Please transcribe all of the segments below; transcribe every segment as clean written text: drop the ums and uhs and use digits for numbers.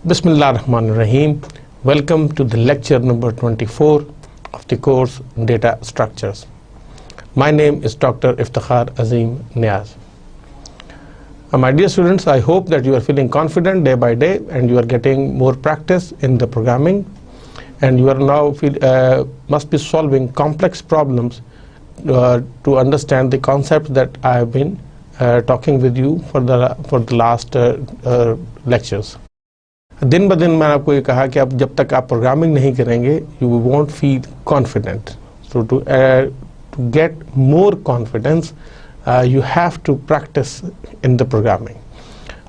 Bismillahirrahmanirrahim. Welcome to the lecture number 24 of the course Data Structures. My name is Dr. Iftikhar Azim Niaz. My dear students, I hope that you are feeling confident day by day and you are getting more practice in the programming, and you are now must be solving complex problems to understand the concepts that I have been talking with you for the last lectures. दिन ब दिन मैंने आपको ये कहा कि अब जब तक आप प्रोग्रामिंग नहीं करेंगे you won't feel confident. So to get more confidence, you have to practice in the programming.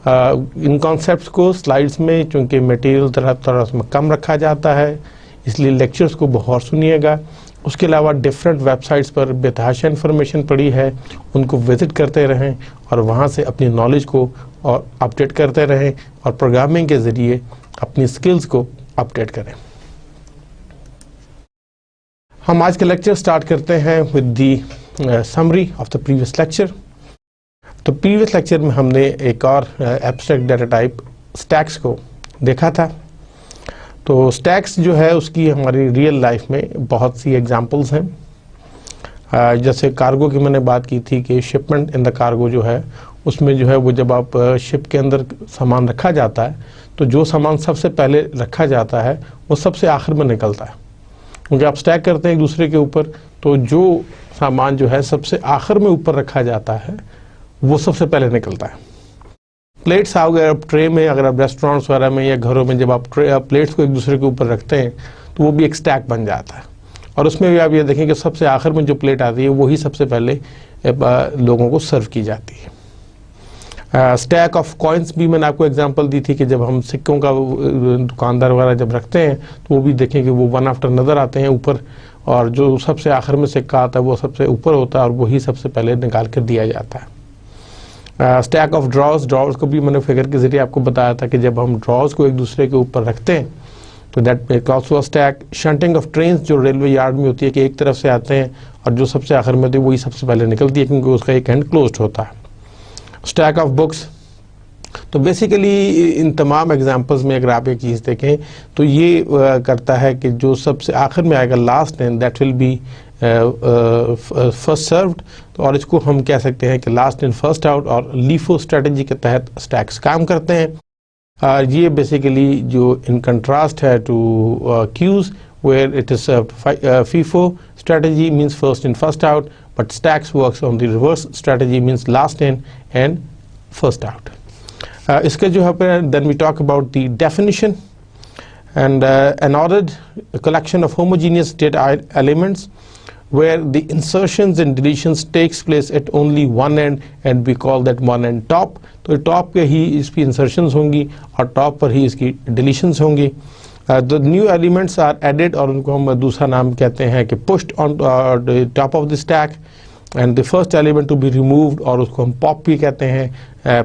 In concepts को स्लाइड्स में चूँकि मटेरियल थोड़ा उसमें कम रखा जाता है, इसलिए लेक्चर्स को बहुत सुनिएगा. उसके अलावा डिफरेंट वेबसाइट्स पर बेतहाशा इन्फॉर्मेशन पड़ी है, उनको विज़िट करते रहें और वहाँ से अपनी नॉलेज को और अपडेट करते रहें और प्रोग्रामिंग के ज़रिए अपनी स्किल्स को अपडेट करें. हम आज के लेक्चर स्टार्ट करते हैं with the summary of the previous lecture. तो प्रीवियस लेक्चर में हमने एक और एब्स्ट्रैक्ट डाटा टाइप स्टैक्स को देखा था. तो स्टैक्स जो है उसकी हमारी रियल लाइफ में बहुत सी एग्जांपल्स हैं. जैसे कार्गो की मैंने बात की थी कि शिपमेंट इन द कार्गो जो है उसमें जो है वो जब आप शिप के अंदर सामान रखा जाता है तो जो सामान सबसे पहले रखा जाता है वो सबसे आखिर में निकलता है, क्योंकि आप स्टैक करते हैं एक दूसरे के ऊपर. तो जो सामान जो है सबसे आखिर में ऊपर रखा जाता है वो सबसे पहले निकलता है. प्लेट्स अगर आप ट्रे में, अगर आप रेस्टोरेंट्स वगैरह में या घरों में जब आप प्लेट्स को एक दूसरे के ऊपर रखते हैं तो वो भी एक स्टैक बन जाता है. और उसमें भी आप ये देखें कि सबसे आखिर में जो प्लेट आती है वही सबसे पहले लोगों को सर्व की जाती है. स्टैक ऑफ कॉइन्स भी मैंने आपको एग्जांपल दी थी कि जब हम सिक्कों का दुकानदार वगैरह जब रखते हैं तो वो भी देखें कि वो वन आफ्टर नज़र आते हैं ऊपर, और जो सबसे आखिर में सिक्का आता है वो सबसे ऊपर होता है और वही सबसे पहले निकाल कर दिया जाता है. स्टैक ऑफ ड्रॉज को भी मैंने फिगर के ज़रिए आपको बताया था कि जब हम ड्रॉज को एक दूसरे के ऊपर रखते हैं तो that make also stack. Shunting of trains जो रेलवे यार्ड में होती है कि एक तरफ से आते हैं और जो सबसे आखिर में होती है वही सबसे पहले निकलती है क्योंकि उसका एक एंड क्लोज्ड होता है. Stack of books. तो बेसिकली इन तमाम एग्जांपल्स में अगर आप एक चीज़ देखें तो ये करता है कि जो सबसे आखिर में आएगा last in that will be first served. तो और इसको हम कह सकते हैं कि लास्ट इन फर्स्ट आउट और लीफो स्ट्रेटजी के तहत स्टैक्स काम करते हैं. ये बेसिकली जो इन कंट्रास्ट है to queues where it is FIFO strategy means first in first out, but stacks works on the reverse strategy means last in and first out. इसके जो है then we talk about the definition and an ordered collection of homogeneous data elements where the insertions and deletions takes place at only one end and we call that one end top. तो top पे ही इसकी insertions होंगी और top पर ही इसकी deletions होंगी. The new elements are added और उनको हम दूसरा नाम कहते हैं कि pushed on the top of the stack, and the first element to be removed और उसको हम pop भी कहते हैं.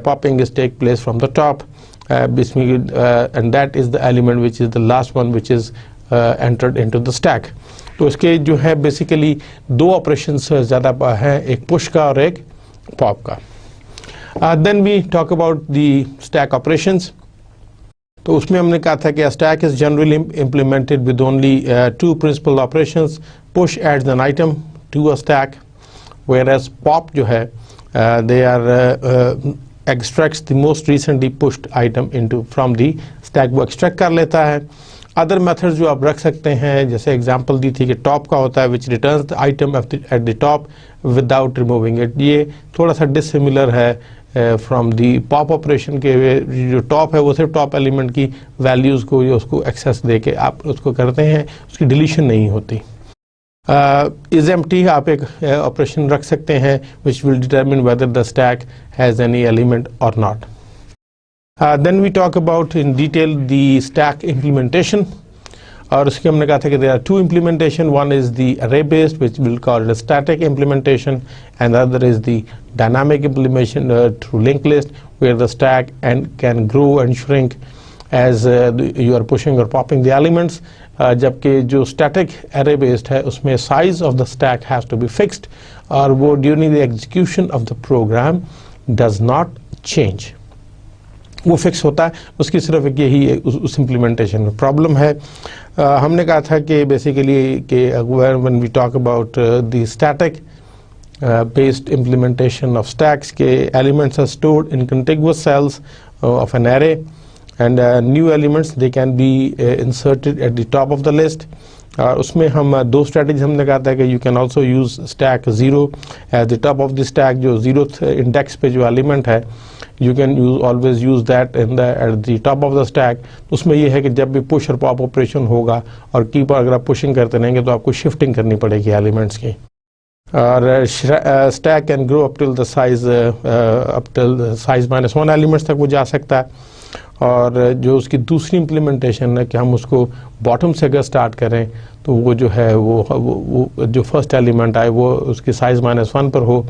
Popping is take place from the top. And that is the element which is the last one which is entered into the stack. तो इसके जो है बेसिकली दो ऑपरेशंस ज़्यादा हैं, एक पुश का और एक पॉप का. Then we talk about the stack operations. तो उसमें हमने कहा था कि stack is generally implemented with only two principal operations. Push adds an item to a stack, whereas pop जो है they are extracts the most recently pushed item into from the stack, वो extract कर लेता है. Other methods जो आप रख सकते हैं, जैसे एग्जांपल दी थी कि टॉप का होता है which returns the item at the top without removing it. ये थोड़ा सा डिसिमिलर है फ्रॉम दी पॉप ऑपरेशन के. जो टॉप है वो सिर्फ टॉप एलिमेंट की वैल्यूज़ को या उसको एक्सेस दे के आप उसको करते हैं, उसकी डिलीशन नहीं होती. is empty आप एक ऑपरेशन रख सकते हैं which will determine whether the stack has any element or not. Then we talk about in detail the stack implementation. और उसके हमने कहा था कि there are two implementation. One is the array based which we'll call it a static implementation, and the other is the dynamic implementation through linked list where the stack and can grow and shrink as you are pushing or popping the elements. जबकि जो static array based है उसमें size of the stack has to be fixed और वो during the execution of the program does not change. वो fix होता है। उसकी सिर्फ एक यही उस इम्प्लीमेंटेशन में प्रॉब्लम है। हमने कहा था कि बेसिकली कि when we talk about the static based implementation of stacks के elements are stored in contiguous cells of an array, and new elements they can be inserted at the top of the list. उसमें हम दो strategy हमने कहा था कि you can also use stack 0 at the top of the stack, जो 0th index पे जो एलिमेंट है you can always use that at the top of the stack. उसमें ये है कि जब भी पुश और पॉप ऑपरेशन होगा और की पर अगर आप पुशिंग करते रहेंगे तो आपको शिफ्टिंग करनी पड़ेगी एलिमेंट्स की। और stack can grow up till the size -1 elements तक वो जा सकता है। और जो उसकी दूसरी इम्प्लीमेंटेशन है कि हम उसको बॉटम से अगर स्टार्ट करें तो वो जो है वो जो फर्स्ट एलिमेंट आए वो उसकी साइज -1 पर हो,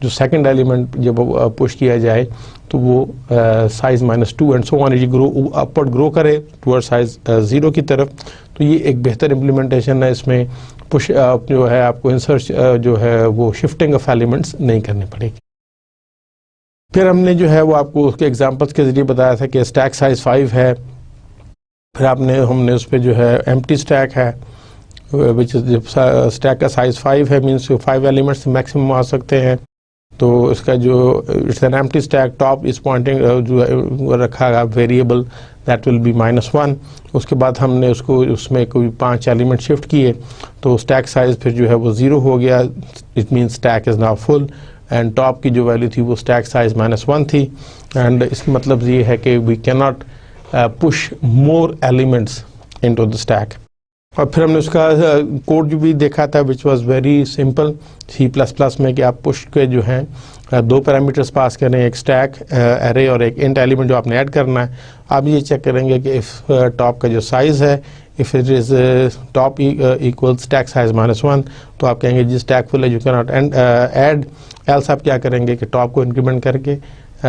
जो सेकंड एलिमेंट जब पुश किया जाए तो वो size -2 and so on grow upward grow करे टुवर्ड साइज 0 की तरफ। तो ये एक बेहतर इम्प्लीमेंटेशन है। इसमें पुश जो है आपको इंसर्ट जो है वो शिफ्टिंग ऑफ एलिमेंट्स नहीं करनी पड़ेगी। फिर हमने जो है वो आपको उसके एग्जांपल्स के ज़रिए बताया था कि स्टैक साइज 5 है। फिर हमने उस पर जो है एम्प्टी स्टैक है विच स्टैक का साइज 5 है, मीन्स 5 एलिमेंट्स मैक्सिमम आ सकते हैं। तो इसका जो it's an empty stack, top इस पॉइंटिंग जो रखा है वेरिएबल दैट विल बी -1। उसके बाद हमने उसमें कोई 5 एलिमेंट शिफ्ट किए तो स्टैक साइज फिर जो है वो 0 हो गया। It means stack is now full and top की जो वैल्यू थी वो स्टैक साइज -1 थी। एंड इसका मतलब ये है कि we can not push more elements into the stack. और फिर हमने उसका कोड जो भी देखा था which was very simple C++ में कि आप पुश के जो हैं 2 पैरामीटर्स पास करें, एक स्टैक एरे और एक इंट एलिमेंट जो आपने ऐड करना है। आप ये चेक करेंगे कि इफ़ टॉप का जो साइज़ है if it is top equal stack size -1 तो आप कहेंगे जी स्टैक फुल है, you can not add. Else आप क्या करेंगे कि टॉप को इंक्रीमेंट करके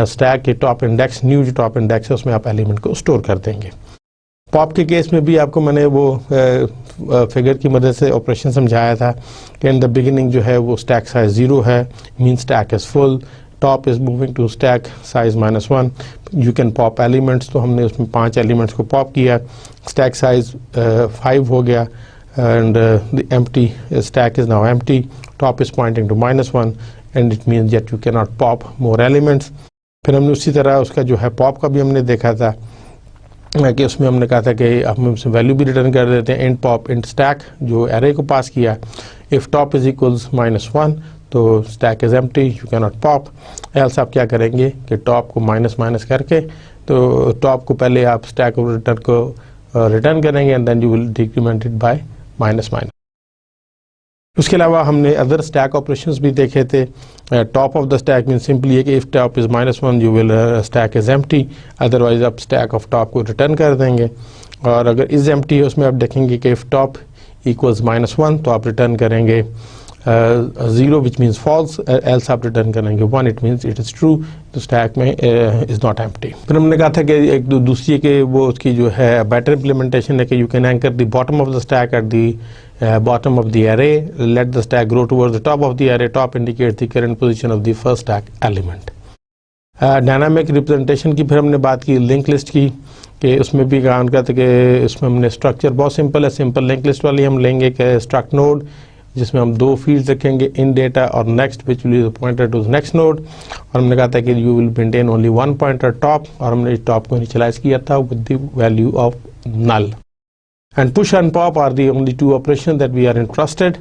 स्टैक के टॉप इंडेक्स, न्यू जो टॉप इंडेक्स है उसमें आप एलिमेंट को स्टोर कर देंगे। पॉप के केस में भी आपको मैंने वो फिगर की मदद से ऑपरेशन समझाया था कि इन द बिगिनिंग जो है वो स्टैक साइज 0 है, mean stack is full, top is moving to stack size -1, you can pop elements. तो हमने उसमें 5 एलिमेंट्स को पॉप किया, स्टैक साइज 5 हो गया and the empty stack is now empty, top is pointing to -1 and it means that you can not pop more elements. फिर हमने उसी तरह उसका जो है पॉप का भी हमने देखा था कि उसमें हमने कहा था कि हम उसमें वैल्यू भी रिटर्न कर देते हैं, इंट पॉप इंट स्टैक जो एरे को पास किया। इफ़ टॉप इज़ इक्वल्स -1 तो stack is empty, you can not pop. Else आप क्या करेंगे कि टॉप को माइनस करके तो टॉप को पहले आप स्टैक को रिटर्न करेंगे and then you will decrement it by -। उसके अलावा हमने अदर स्टैक ऑपरेशंस भी देखे थे। Top of the stack mean simply है कि if top is -1 you will stack is empty, otherwise आप स्टैक ऑफ टॉप को रिटर्न कर देंगे। और अगर इज़ एम्प्टी है उसमें आप देखेंगे कि इफ़ टॉप इक्वल्स -1 तो आप रिटर्न करेंगे 0 विच मीन्स फॉल्स, एल्स आप रिटर्न करेंगे 1 it means it is true, तो स्टैक में इज़ नॉट एम्प्टी। फिर हमने कहा था कि एक दूसरी के वो उसकी जो है बेटर इम्प्लीमेंटेशन है कि you can anchor the bottom of the stack at the bottom of the array, let the stack grow towards the top of the array, top indicates the current position of the first stack element. Dynamic representation की फिर हमने बात की, link list की, कि उसमें भी काम करते कि उसमें हमने स्ट्रक्चर बहुत सिंपल है, सिंपल लिंक लिस्ट वाली हम लेंगे कि स्ट्रक्ट नोड जिसमें हम 2 फील्ड्स रखेंगे, इन डेटा और next which will pointer to next node. और हमने कहा था कि you will maintain only 1 pointer top, और हमने टॉप को इनिशियलाइज किया था with the value of null. And push and pop are the only 2 operation that we are interested.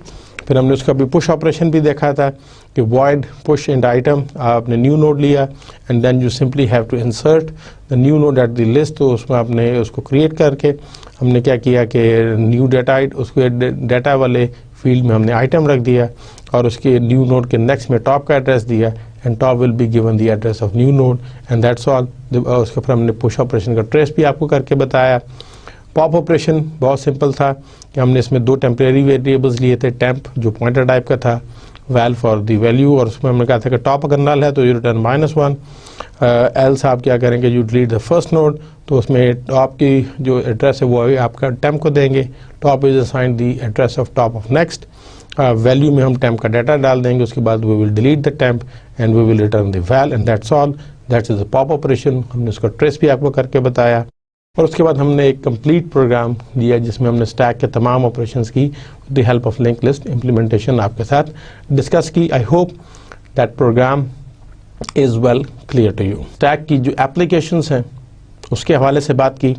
फिर हमने उसका भी पुश ऑपरेशन भी देखा था कि वॉइड पुश इंट आइटम, आपने न्यू नोड लिया and then you simply have to insert the new node at the list. तो उसमें आपने उसको क्रिएट करके हमने क्या किया कि न्यू डेटा उसको डेटा वाले फील्ड में हमने आइटम रख दिया और उसके न्यू नोड के नेक्स्ट में टॉप का एड्रेस दिया and top will be given the address of new node and that's all. उसके फिर हमने पुश ऑपरेशन का ट्रेस भी आपको करके बताया। पॉप ऑपरेशन बहुत सिंपल था कि हमने इसमें 2 टेम्परेरी वेरिएबल्स लिए थे, टेम्प जो पॉइंटर टाइप का था, वैल फॉर द वैल्यू, और उसमें हमने कहा था कि टॉप अगर नल है तो यू रिटर्न -1, एल्स आप क्या करेंगे you delete the first node. तो उसमें टॉप की जो एड्रेस है वो आपका टेम्प को देंगे, top is assigned the address of top of next, value में हम टेम्प का डाटा डाल देंगे, उसके बाद we will delete the temp and we will return the val and that's all. That is a pop operation. हमने उसका trace भी आपको करके बताया, और उसके बाद हमने एक कंप्लीट प्रोग्राम दिया जिसमें हमने स्टैक के तमाम ऑपरेशंस की with the help of link list implementation आपके साथ डिस्कस की। I hope that program is well clear to you. Stack की जो एप्लीकेशंस हैं उसके हवाले से बात की,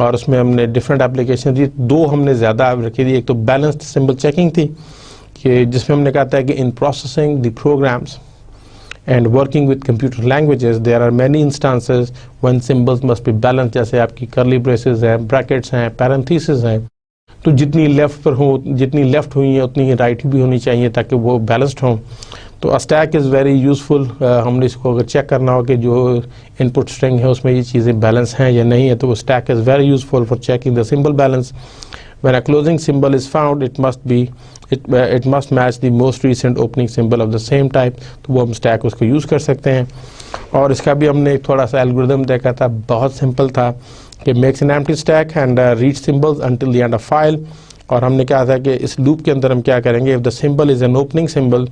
और उसमें हमने डिफरेंट एप्लीकेशन दी। दो हमने ज़्यादा रखी थी। एक तो बैलेंस्ड सिंबल चेकिंग थी कि जिसमें हमने कहा था कि in processing the programs and working with computer languages there are many instances when symbols must be balanced, जैसे आपकी curly braces हैं, brackets हैं, parentheses हैं, तो जितनी लेफ्ट पर हो, जितनी लेफ्ट हुई है उतनी ही राइट भी होनी चाहिए ताकि वो बैलेंस्ड हो। तो स्टैक इज़ वेरी यूज़फुल। हमने इसको अगर चेक करना हो कि जो इनपुट स्ट्रिंग है उसमें ये चीज़ें बैलेंस हैं या नहीं है, तो वो stack is very useful for checking the symbol balance. When a closing symbol is found, it must match the most recent opening symbol of the same type, तो वो हम स्टैक उसको यूज़ कर सकते हैं। और इसका भी हमने एक थोड़ा सा एल्गोरिथम देखा था, बहुत सिंपल था कि makes an empty stack and read symbols until the end of file. और हमने कहा था कि इस लूप के अंदर हम क्या करेंगे, if the symbol is an opening symbol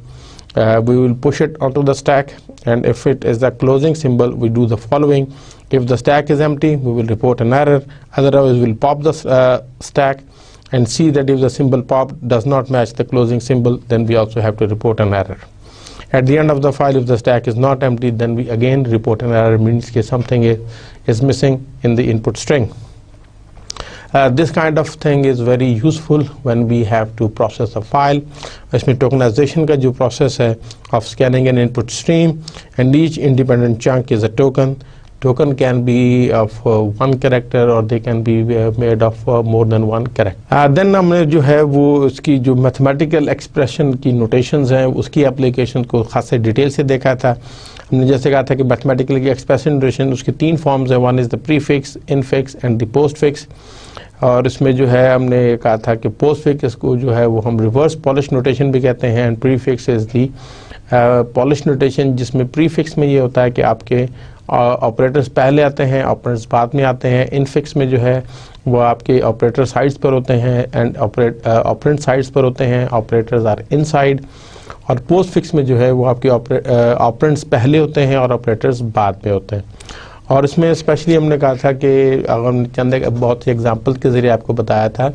we will push it onto the stack, and if it is the closing symbol we do the following. If the stack is empty we will report an error, otherwise we will pop the stack and see that if the symbol popped does not match the closing symbol, then we also have to report an error. At the end of the file, if the stack is not empty, then we again report an error, means that something is missing in the input string. This kind of thing is very useful when we have to process a file. इसमें tokenization का जो process है of scanning an input stream, and each independent chunk is a token. Token can be of one character or they can be made of more than one character. Then हमने जो है वो उसकी जो mathematical expression की notations हैं उसकी application को खासे डिटेल से देखा था। हमने जैसे कहा था कि mathematical की expression notation उसकी तीन forms है, one is the prefix, infix and the postfix। और इसमें जो है हमने कहा था कि postfix को जो है वो हम reverse polish notation भी कहते हैं, and prefix is the polish notation, जिसमें prefix में ये होता है कि आपके ऑपरेटर्स पहले आते हैं, ऑपरेटर्स बाद में आते हैं। इनफिक्स में जो है वो आपके ऑपरेटर साइड्स पर होते हैं एंड ऑपरेंट साइड्स पर होते हैं, ऑपरेटर्स आर इनसाइड। और पोस्ट फिक्स में जो है वो आपके ऑपरेंट्स पहले होते हैं और ऑपरेटर्स बाद में होते हैं। और इसमें स्पेशली हमने कहा था कि अगर चंद बहुत सी एग्जांपल के ज़रिए आपको बताया था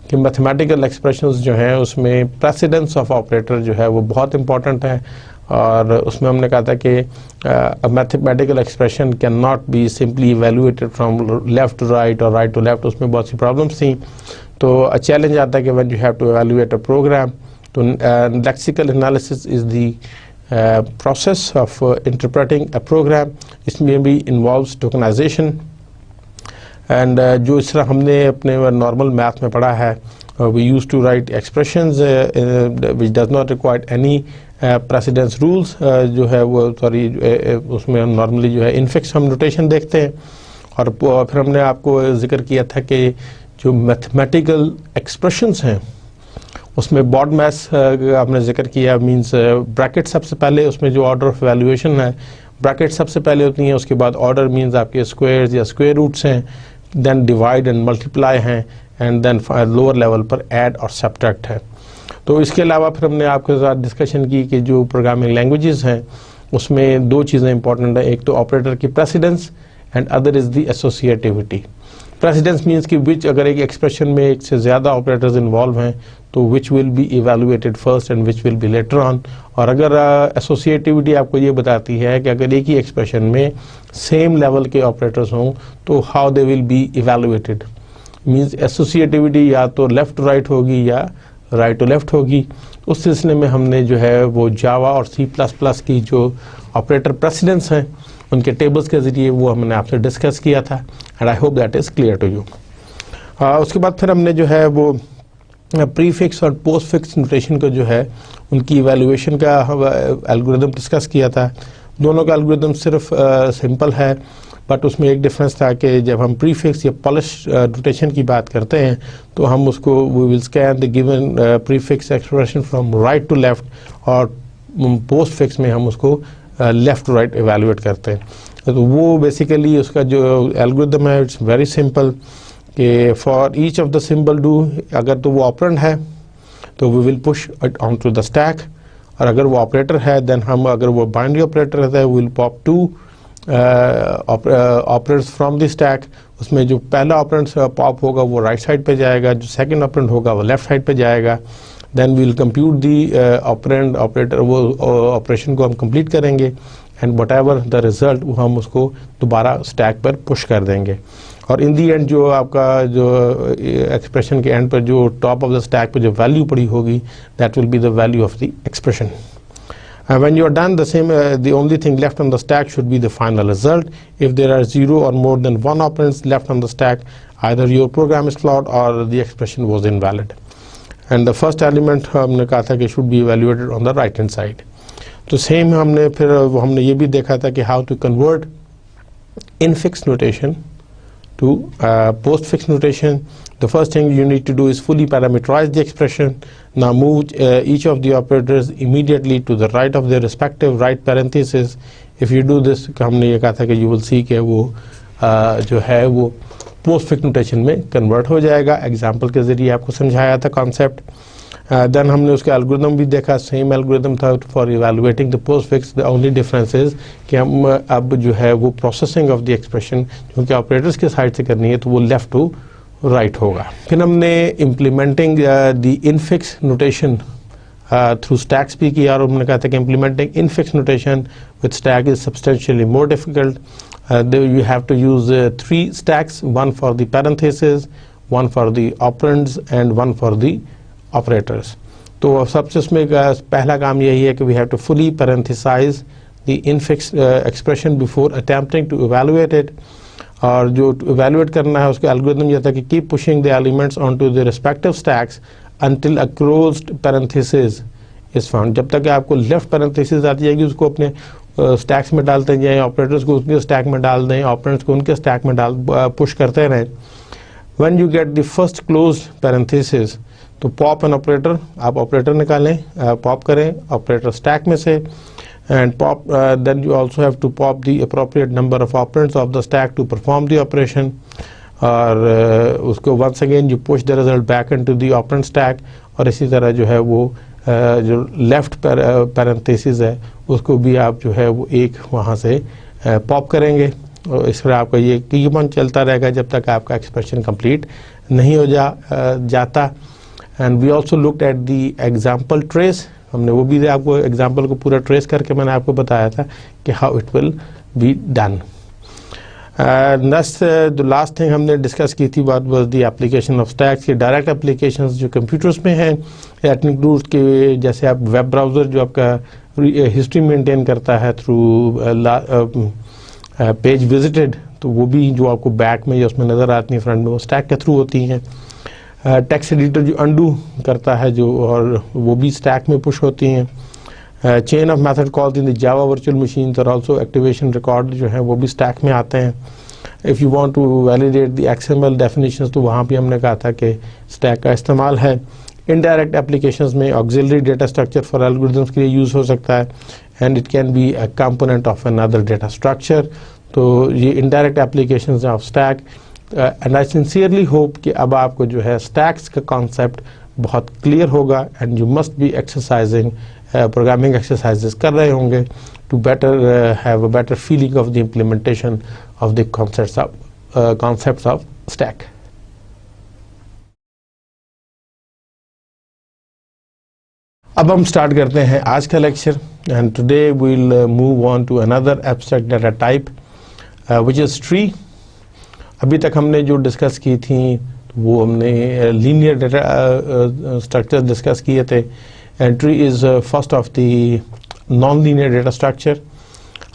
कि मैथमेटिकल एक्सप्रेशंस जो हैं उसमें प्रेसिडेंस ऑफ ऑपरेटर जो है वो बहुत इंपॉर्टेंट है। और उसमें हमने कहा था कि mathematical expression can not be simply evaluated from left to right और राइट टू लेफ्ट, उसमें बहुत सी प्रॉब्लम्स थी। तो चैलेंज आता है कि when you have to evaluate a program, तो lexical analysis is the process of interpreting a program. इसमें भी involves tokenization, and जो इस तरह हमने अपने नॉर्मल मैथ में पढ़ा है, we used to write expressions which does not require any precedence rules, जो है वो सॉरी उसमें हम नॉर्मली जो है इनफिक्स हम नोटेशन देखते हैं। और फिर हमने आपको जिक्र किया था कि जो मैथमेटिकल एक्सप्रेशंस हैं उसमें बॉड मैथ्स आपने जिक्र किया, मींस ब्रैकेट सबसे पहले, उसमें जो ऑर्डर ऑफ वैल्यूएशन है ब्रैकेट सबसे पहले होती हैं, उसके बाद ऑर्डर मींस आपके स्क्वायर्स या स्क्वायर रूट्स हैं, देन डिवाइड एंड मल्टीप्लाई हैं, एंड देन लोअर लेवल पर ऐड और सब्ट्रैक्ट है। तो इसके अलावा फिर हमने आपके साथ डिस्कशन की कि जो प्रोग्रामिंग लैंग्वेजेस हैं उसमें दो चीज़ें इंपॉर्टेंट हैं, एक तो ऑपरेटर की precedence and other is the associativity. Precedence means कि विच, अगर एक एक्सप्रेशन में एक से ज़्यादा ऑपरेटर्स इन्वॉल्व हैं तो विच will B evaluated first and which will B later on. और अगर एसोसिएटिविटी आपको ये बताती है कि अगर एक ही एक्सप्रेशन में सेम लेवल के ऑपरेटर्स हों तो how they will be evaluated, means associativity या तो लेफ़्ट टू राइट होगी या राइट टू लेफ़्ट होगी। उस सिलसिले में हमने जो है वो जावा और C++ की जो ऑपरेटर प्रेसिडेंस हैं उनके टेबल्स के ज़रिए वो हमने आपसे डिस्कस किया था, and I hope that is clear to you. उसके बाद फिर हमने जो है वो प्रीफिक्स और पोस्ट फिक्स नोटेशन को जो है उनकी इवैल्यूएशन का एल्गोरिथम डिस्कस किया था। दोनों का एल्गोरिथम सिर्फ सिंपल है, बट उसमें एक डिफरेंस था कि जब हम प्रीफिक्स या पॉलिश नोटेशन की बात करते हैं तो हम उसको we will scan the given prefix expression from right to left, और पोस्ट फिक्स में हम उसको लेफ़्ट टू राइट इवैल्यूएट करते हैं। तो वो बेसिकली उसका जो एल्गोरिथम है इट्स वेरी सिंपल कि for each of the symbol do, अगर तो वो ऑपरेंड है तो we will push it on to the stack, और अगर वो ऑपरेटर है देन हम, अगर वो बाइनरी ऑपरेटर है we will pop 2 operands from the stack, उसमें जो पहला ऑपरेंड पॉप होगा वो राइट साइड पे जाएगा, जो सेकंड ऑपरेंड होगा वो लेफ्ट साइड पे जाएगा. Then we will compute the operand operator, वो ऑपरेशन को हम कंप्लीट करेंगे and whatever the result वो हम उसको दोबारा स्टैक पर पुश कर देंगे. और इन दी एंड जो आपका जो एक्सप्रेशन के एंड पर जो टॉप ऑफ द स्टैक पर जो वैल्यू पड़ी होगी that will be the value of the expression. When you are done, the only thing left on the stack should be the final result. If there are 0 or more than 1 operands left on the stack, either your program is flawed or the expression was invalid. And the first element हमने कहा था कि should be evaluated on the right hand side. तो same हमने ये भी देखा था कि how to convert infix notation to postfix notation. The first thing you need to do is fully parameterize the expression. Now move each of the operators immediately to the right of their respective right parentheses. If you do this, हमने ये कहा था कि you will see कि वो जो है वो postfix notation में convert हो जाएगा. Example के जरिए आपको समझाया था concept. Then हमने उसका algorithm भी देखा, same algorithm था for evaluating the postfix. The only difference is कि हम अब जो है वो processing of the expression क्योंकि operators के side से करनी है तो वो left to right होगा. फिर हमने implementing the infix notation through stacks भी किया और हमने कहा था कि implementing infix notation with stack is substantially more difficult. You have to use 3 stacks, one for the parentheses, one for the operands and one for the operators. तो सबसे उसमें पहला काम यही है कि we have to fully parenthesize the infix expression before attempting to evaluate it. और जो evaluate करना है उसके algorithm यह था कि keep pushing the elements onto the respective stacks until a closed parenthesis is found. जब तक आपको left parenthesis आती जाएगी उसको अपने stacks में डालते जाएं, operators को उनके stack में डाल दें, operands को उनके stack में push करते रहें. When you get the first closed parenthesis, तो pop an operator, आप operator निकालें, pop करें operator stack में से, and pop then you also have to pop the appropriate number of operands of the stack to perform the operation. और उसको once again you push the result back into the operand stack. और इसी तरह जो है वो जो left parenthesis है उसको भी आप जो है वो एक वहाँ से pop करेंगे और इस तरह आपका ये keep on चलता रहेगा जब तक आपका expression complete नहीं हो जाता. And we also looked at the example trace. हमने वो भी आपको example को पूरा trace करके मैंने आपको बताया था कि how it will be done. Next, the last thing हमने discuss की थी बात was the application of stacks के direct applications जो computers में हैं. That includes के जैसे आप web browser जो आपका history maintain करता है through page visited, तो वो भी जो आपको back में या उसमें नज़र आती है front में वो stack के through होती हैं. टेक्स्ट एडिटर जो अंडू करता है जो और वो भी स्टैक में पुश होती हैं. Chain of method calls in the Java virtual machines और आल्सो एक्टिवेशन रिकॉर्ड जो है वो भी स्टैक में आते हैं. If you want to validate the XML definitions तो वहाँ भी हमने कहा था कि स्टैक का इस्तेमाल है. इनडायरेक्ट एप्लीकेशंस में auxiliary data structure for algorithms के लिए यूज़ हो सकता है and it can be a component of another data structure. तो ये indirect applications of stack. And I sincerely hope कि अब आपको जो है स्टैक्स का कॉन्सेप्ट बहुत क्लियर होगा and you must be exercising programming exercises कर रहे होंगे to better have a better feeling of the implementation of the concepts of stack. अब हम स्टार्ट करते हैं आज का lecture and today we will move on to another abstract data type which is tree. अभी तक हमने जो डिस्कस की थी वो हमने लीनियर डेटा स्ट्रक्चर डिस्कस किए थे. Tree is first of the non linear data structure.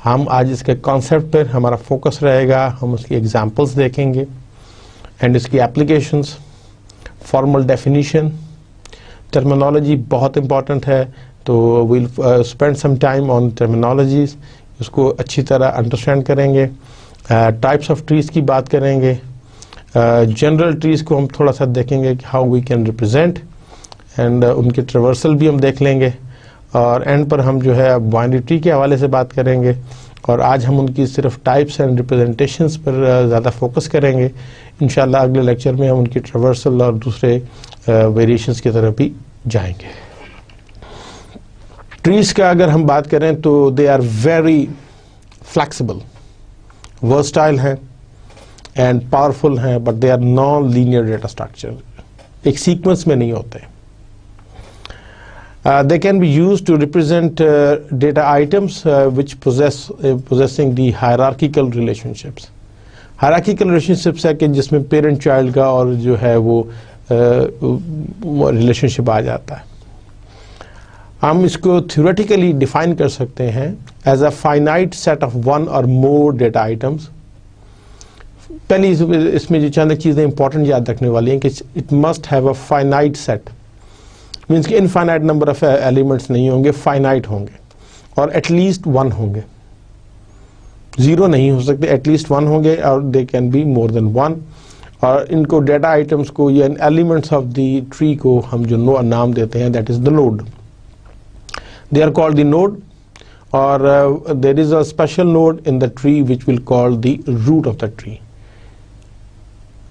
हम आज इसके कॉन्सेप्ट पर हमारा फोकस रहेगा, हम उसकी एग्जांपल्स देखेंगे एंड इसकी एप्लीकेशंस, फॉर्मल डेफिनीशन, टर्मिनोलॉजी बहुत इंपॉर्टेंट है तो we'll spend some time on terminologies, उसको अच्छी तरह अंडरस्टैंड करेंगे. टाइप्स ऑफ ट्रीज़ की बात करेंगे. जनरल ट्रीज़ को हम थोड़ा सा देखेंगे कि how we can represent and उनके ट्रेवर्सल भी हम देख लेंगे. और एंड पर हम जो है बाइनरी ट्री के हवाले से बात करेंगे और आज हम उनकी सिर्फ टाइप्स एंड रिप्रेजेंटेशंस पर ज़्यादा फोकस करेंगे. इंशाल्लाह अगले लेक्चर में हम उनकी ट्रेवर्सल और दूसरे वेरिएशंस की तरफ भी जाएंगे. ट्रीज़ का अगर हम बात करें तो they are very flexible. Versatile हैं एंड पावरफुल हैं, but they are non linear data structure, एक सीक्वेंस में नहीं होते। They can be used to represent data items which possessing the hierarchical relationships. Hierarchical relationships है कि जिसमें पेरेंट चाइल्ड का और जो है वो रिलेशनशिप आ जाता है। हम इसको theoretically डिफाइन कर सकते हैं as a finite set of one और मोर डेटा आइटम्स। पहली इसमें जो चंद चीज़ें इंपॉर्टेंट याद रखने वाली हैं कि it must have a finite set, means कि इनफाइनाइट नंबर ऑफ एलिमेंट्स नहीं होंगे, फाइनाइट होंगे और एटलीस्ट वन होंगे, जीरो नहीं हो सकते, एटलीस्ट वन होंगे और they can be more than one. और इनको डेटा आइटम्स को या एलिमेंट्स ऑफ द ट्री को हम जो नाम देते हैं that is the node, they are called the node. और there is a special node in the tree which will call the root of the tree.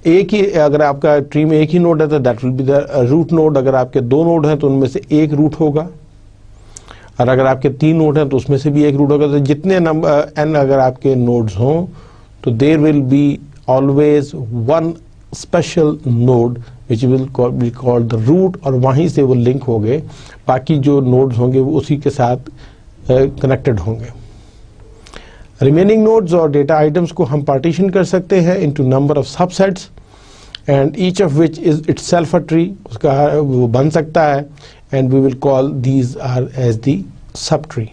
एक ही, अगर आपका ट्री में एक ही नोड है तो that will be the root node. अगर आपके दो नोड हैं तो उनमें से एक रूट होगा, और अगर आपके तीन नोड हैं तो उसमें से भी एक रूट होगा। तो जितने नंबर एन अगर आपके नोड्स हों तो there will be always one special node which will be called the root, और वहीं से वो लिंक होंगे, बाकी जो नोड्स होंगे वो उसी के साथ कनेक्टेड होंगे। रिमेनिंग नोड्स और डेटा आइटम्स को हम पार्टीशन कर सकते हैं into number of subsets and each of which is itself a tree, उसका वो बन सकता है, and we will call these are as the sub tree.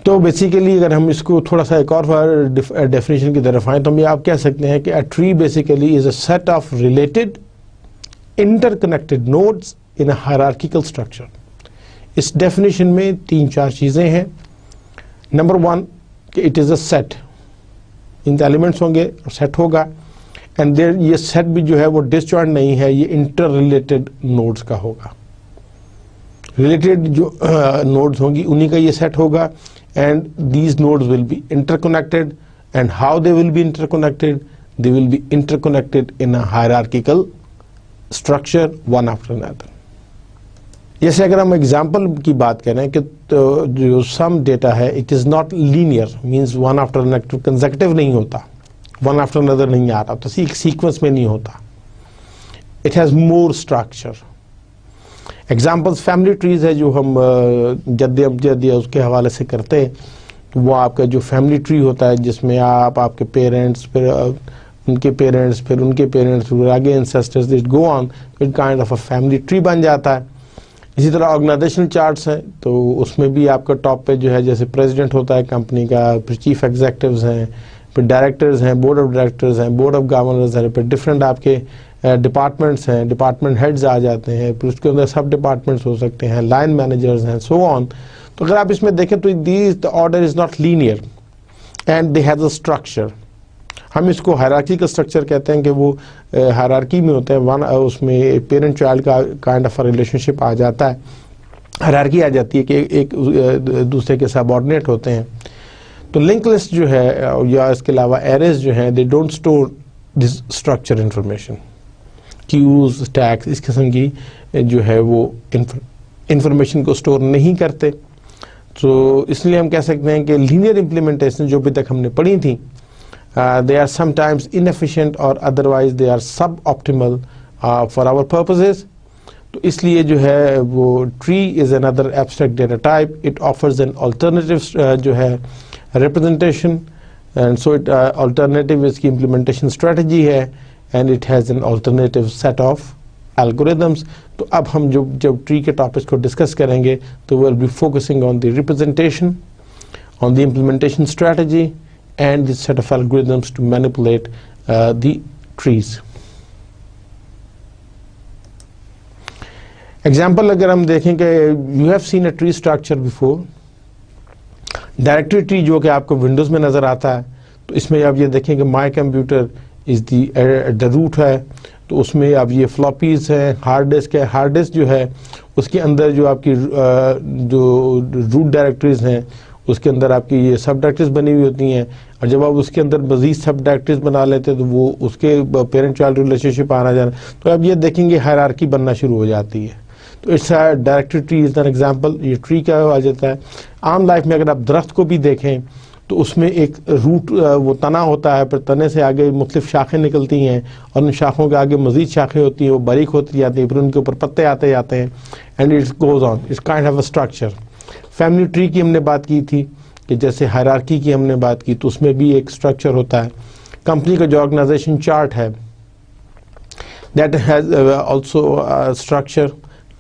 तो बेसिकली अगर हम इसको थोड़ा सा एक और डेफिनेशन की तरफ आए तो हम ये आप कह सकते हैं कि a tree basically is a set of related interconnected nodes in a hierarchical structure. इस डेफिनेशन में तीन चार चीजें हैं। नंबर वन कि it is a set, in elements होंगे और सेट होगा, एंड देयर ये सेट भी जो है वो डिसजॉइंट नहीं है, ये इंटर रिलेटेड नोड्स का होगा। रिलेटेड जो नोड्स होंगी उन्हीं का ये सेट होगा, and these nodes will be interconnected, and how they will be interconnected, they will be interconnected in a hierarchical structure one after another. जैसे अगर हम एग्जाम्पल की बात करें कि तो जो सम डेटा है it is not linear, means one after another consecutive नहीं होता, वन आफ्टर अनदर नहीं आ रहा, तो सीक्वेंस में नहीं होता, it has more structure. Examples family trees है जो हम जद्द अमजद या उसके हवाले से करते हैं, तो वो आपका जो फैमिली ट्री होता है जिसमें आप आपके पेरेंट्स, फिर उनके पेरेंट्स, फिर उनके पेरेंट्स, फिर आगे ancestors, it go on, it kind of a family tree बन जाता है। इसी तरह ऑर्गेनाइजेशनल चार्ट्स हैं तो उसमें भी आपका टॉप पे जो है जैसे प्रेसिडेंट होता है कंपनी का, फिर चीफ एग्जीक्यूटिव्स हैं, फिर डायरेक्टर्स हैं, बोर्ड ऑफ डायरेक्टर्स हैं, बोर्ड ऑफ गवर्नर्स हैं, फिर डिफरेंट आपके डिपार्टमेंट्स हैं, डिपार्टमेंट हेड्स आ जाते हैं, फिर उसके अंदर सब डिपार्टमेंट्स हो सकते हैं, लाइन मैनेजर्स हैं, सो ऑन। तो अगर आप इसमें देखें तो the order is not linear and they has a structure. हम इसको हायरार्की का स्ट्रक्चर कहते हैं कि वो हायरार्की में होता है, वन उसमें पेरेंट चाइल्ड का काइंड ऑफ रिलेशनशिप आ जाता है, हायरार्की आ जाती है कि एक दूसरे के सबऑर्डिनेट होते हैं। तो लिंक लिस्ट जो है या इसके अलावा एरेज जो हैं they don't store this structure information, queues, stacks, इस किस्म की जो है वो इंफॉर्मेशन को स्टोर नहीं करते। तो इसलिए हम कह सकते हैं कि लीनियर इम्प्लीमेंटेशन जो अभी तक हमने पढ़ी थी they are sometimes inefficient or otherwise they are suboptimal for our purposes. तो इसलिए जो है वो tree is another abstract data type. It offers an alternative जो है representation, and so it alternative इसकी implementation strategy है, and it has an alternative set of algorithms. तो अब हम जब tree के topics को discuss करेंगे तो we'll be focusing on the representation, on the implementation strategy, and this set of algorithms to manipulate the trees. Example अगर हम देखें कि you have seen a tree structure before, directory tree जो कि आपको विंडोज़ में नज़र आता है, तो इसमें आप ये देखें कि my computer is the root है, तो उसमें अब ये फ्लॉपीज़ हैं, हार्ड डिस्क है, हार्ड डिस्क जो है उसके अंदर जो आपकी जो रूट डायरेक्टरीज हैं उसके अंदर आपकी ये सब डायरेक्टरीज बनी हुई होती हैं, और जब आप उसके अंदर मज़ीद सब डायरेक्टरीज बना लेते हैं तो वो उसके पेरेंट चाइल्ड रिलेशनशिप आना जाना, तो आप ये देखेंगे हायरार्की बनना शुरू हो जाती है। तो it's directory tree is an example, ये ट्री क्या आ जाता है। आम लाइफ में अगर आप दरख्त को भी देखें तो उसमें एक रूट वो तना होता है, फिर तने से आगे मुख्तलिफ शाखें निकलती हैं और उन शाखों के आगे मज़ीद शाखें होती हैं, वो बारीक होती जाती हैं, फिर उनके ऊपर पत्ते आते जाते हैं and it's goes on, it's kind of a structure. Family tree की हमने बात की थी कि जैसे हायरार्की की हमने बात की, तो उसमें भी एक स्ट्रक्चर होता है। कंपनी का जो ऑर्गेनाइजेशन चार्ट है that has also structure.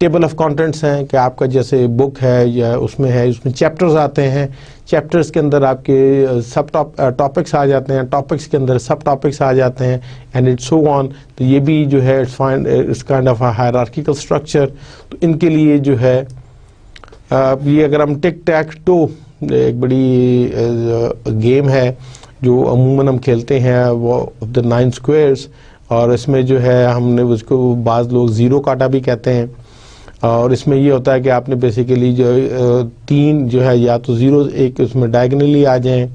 Table of contents हैं कि आपका जैसे बुक है या उसमें है, उसमें चैप्टर्स आते हैं, चैप्टर्स के अंदर आपके सब टॉपिक्स आ जाते हैं, टॉपिक्स के अंदर सब टॉपिक्स आ जाते हैं एंड इट्स सो ऑन। तो ये भी जो है it's kind of a hierarchical structure. तो इनके लिए जो है ये अगर हम टिक टैक टो, एक बड़ी गेम है जो अमूमन हम खेलते हैं, वो ऑफ द 9 स्क्वायर्स, और इसमें जो है हमने उसको बाज़ लोग ज़ीरो काटा भी कहते हैं। और इसमें ये होता है कि आपने बेसिकली जो 3 जो है या तो ज़ीरो एक उसमें डायगनली आ जाएं,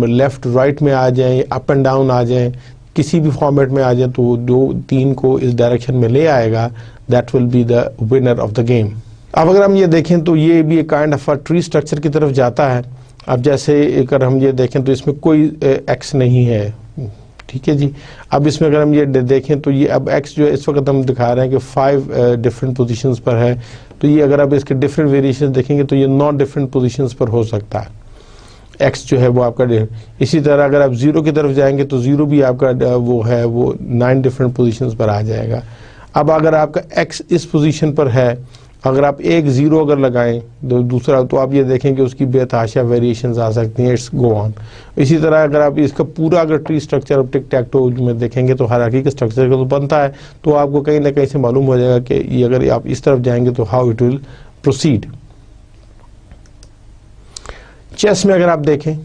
लेफ़्ट राइट में आ जाएं, अप एंड डाउन आ जाएं, किसी भी फॉर्मेट में आ जाएं, तो जो 3 को इस डायरेक्शन में ले आएगा that will be the winner of the game. अब अगर हम ये देखें तो ये भी एक काइंड ऑफ ट्री स्ट्रक्चर की तरफ जाता है। अब जैसे अगर हम ये देखें तो इसमें कोई एक्स नहीं है, ठीक है जी। अब इसमें अगर हम ये देखें तो ये अब एक्स जो है इस वक्त हम दिखा रहे हैं कि 5 डिफरेंट पोजीशंस पर है। तो ये अगर आप इसके डिफरेंट वेरिएशन देखेंगे तो ये 9 डिफरेंट पोजीशंस पर हो सकता है, एक्स जो है वो आपका। इसी तरह अगर आप ज़ीरो की तरफ जाएंगे तो ज़ीरो भी आपका वो है वो 9 डिफरेंट पोजीशंस पर आ जाएगा। अब अगर आपका एक्स इस पोजीशन पर है, अगर आप एक ज़ीरो अगर लगाएं तो दूसरा, तो आप ये देखें कि उसकी बेतहाशा वेरिएशंस आ सकती हैं, इट्स गो ऑन। इसी तरह अगर आप इसका पूरा अगर ट्री स्ट्रक्चर अब टिक टैक टो में देखेंगे तो हायरार्की के स्ट्रक्चर का तो बनता है, तो आपको कहीं ना कहीं से मालूम हो जाएगा कि ये अगर आप इस तरफ जाएंगे तो how it will proceed. Chess में अगर आप देखें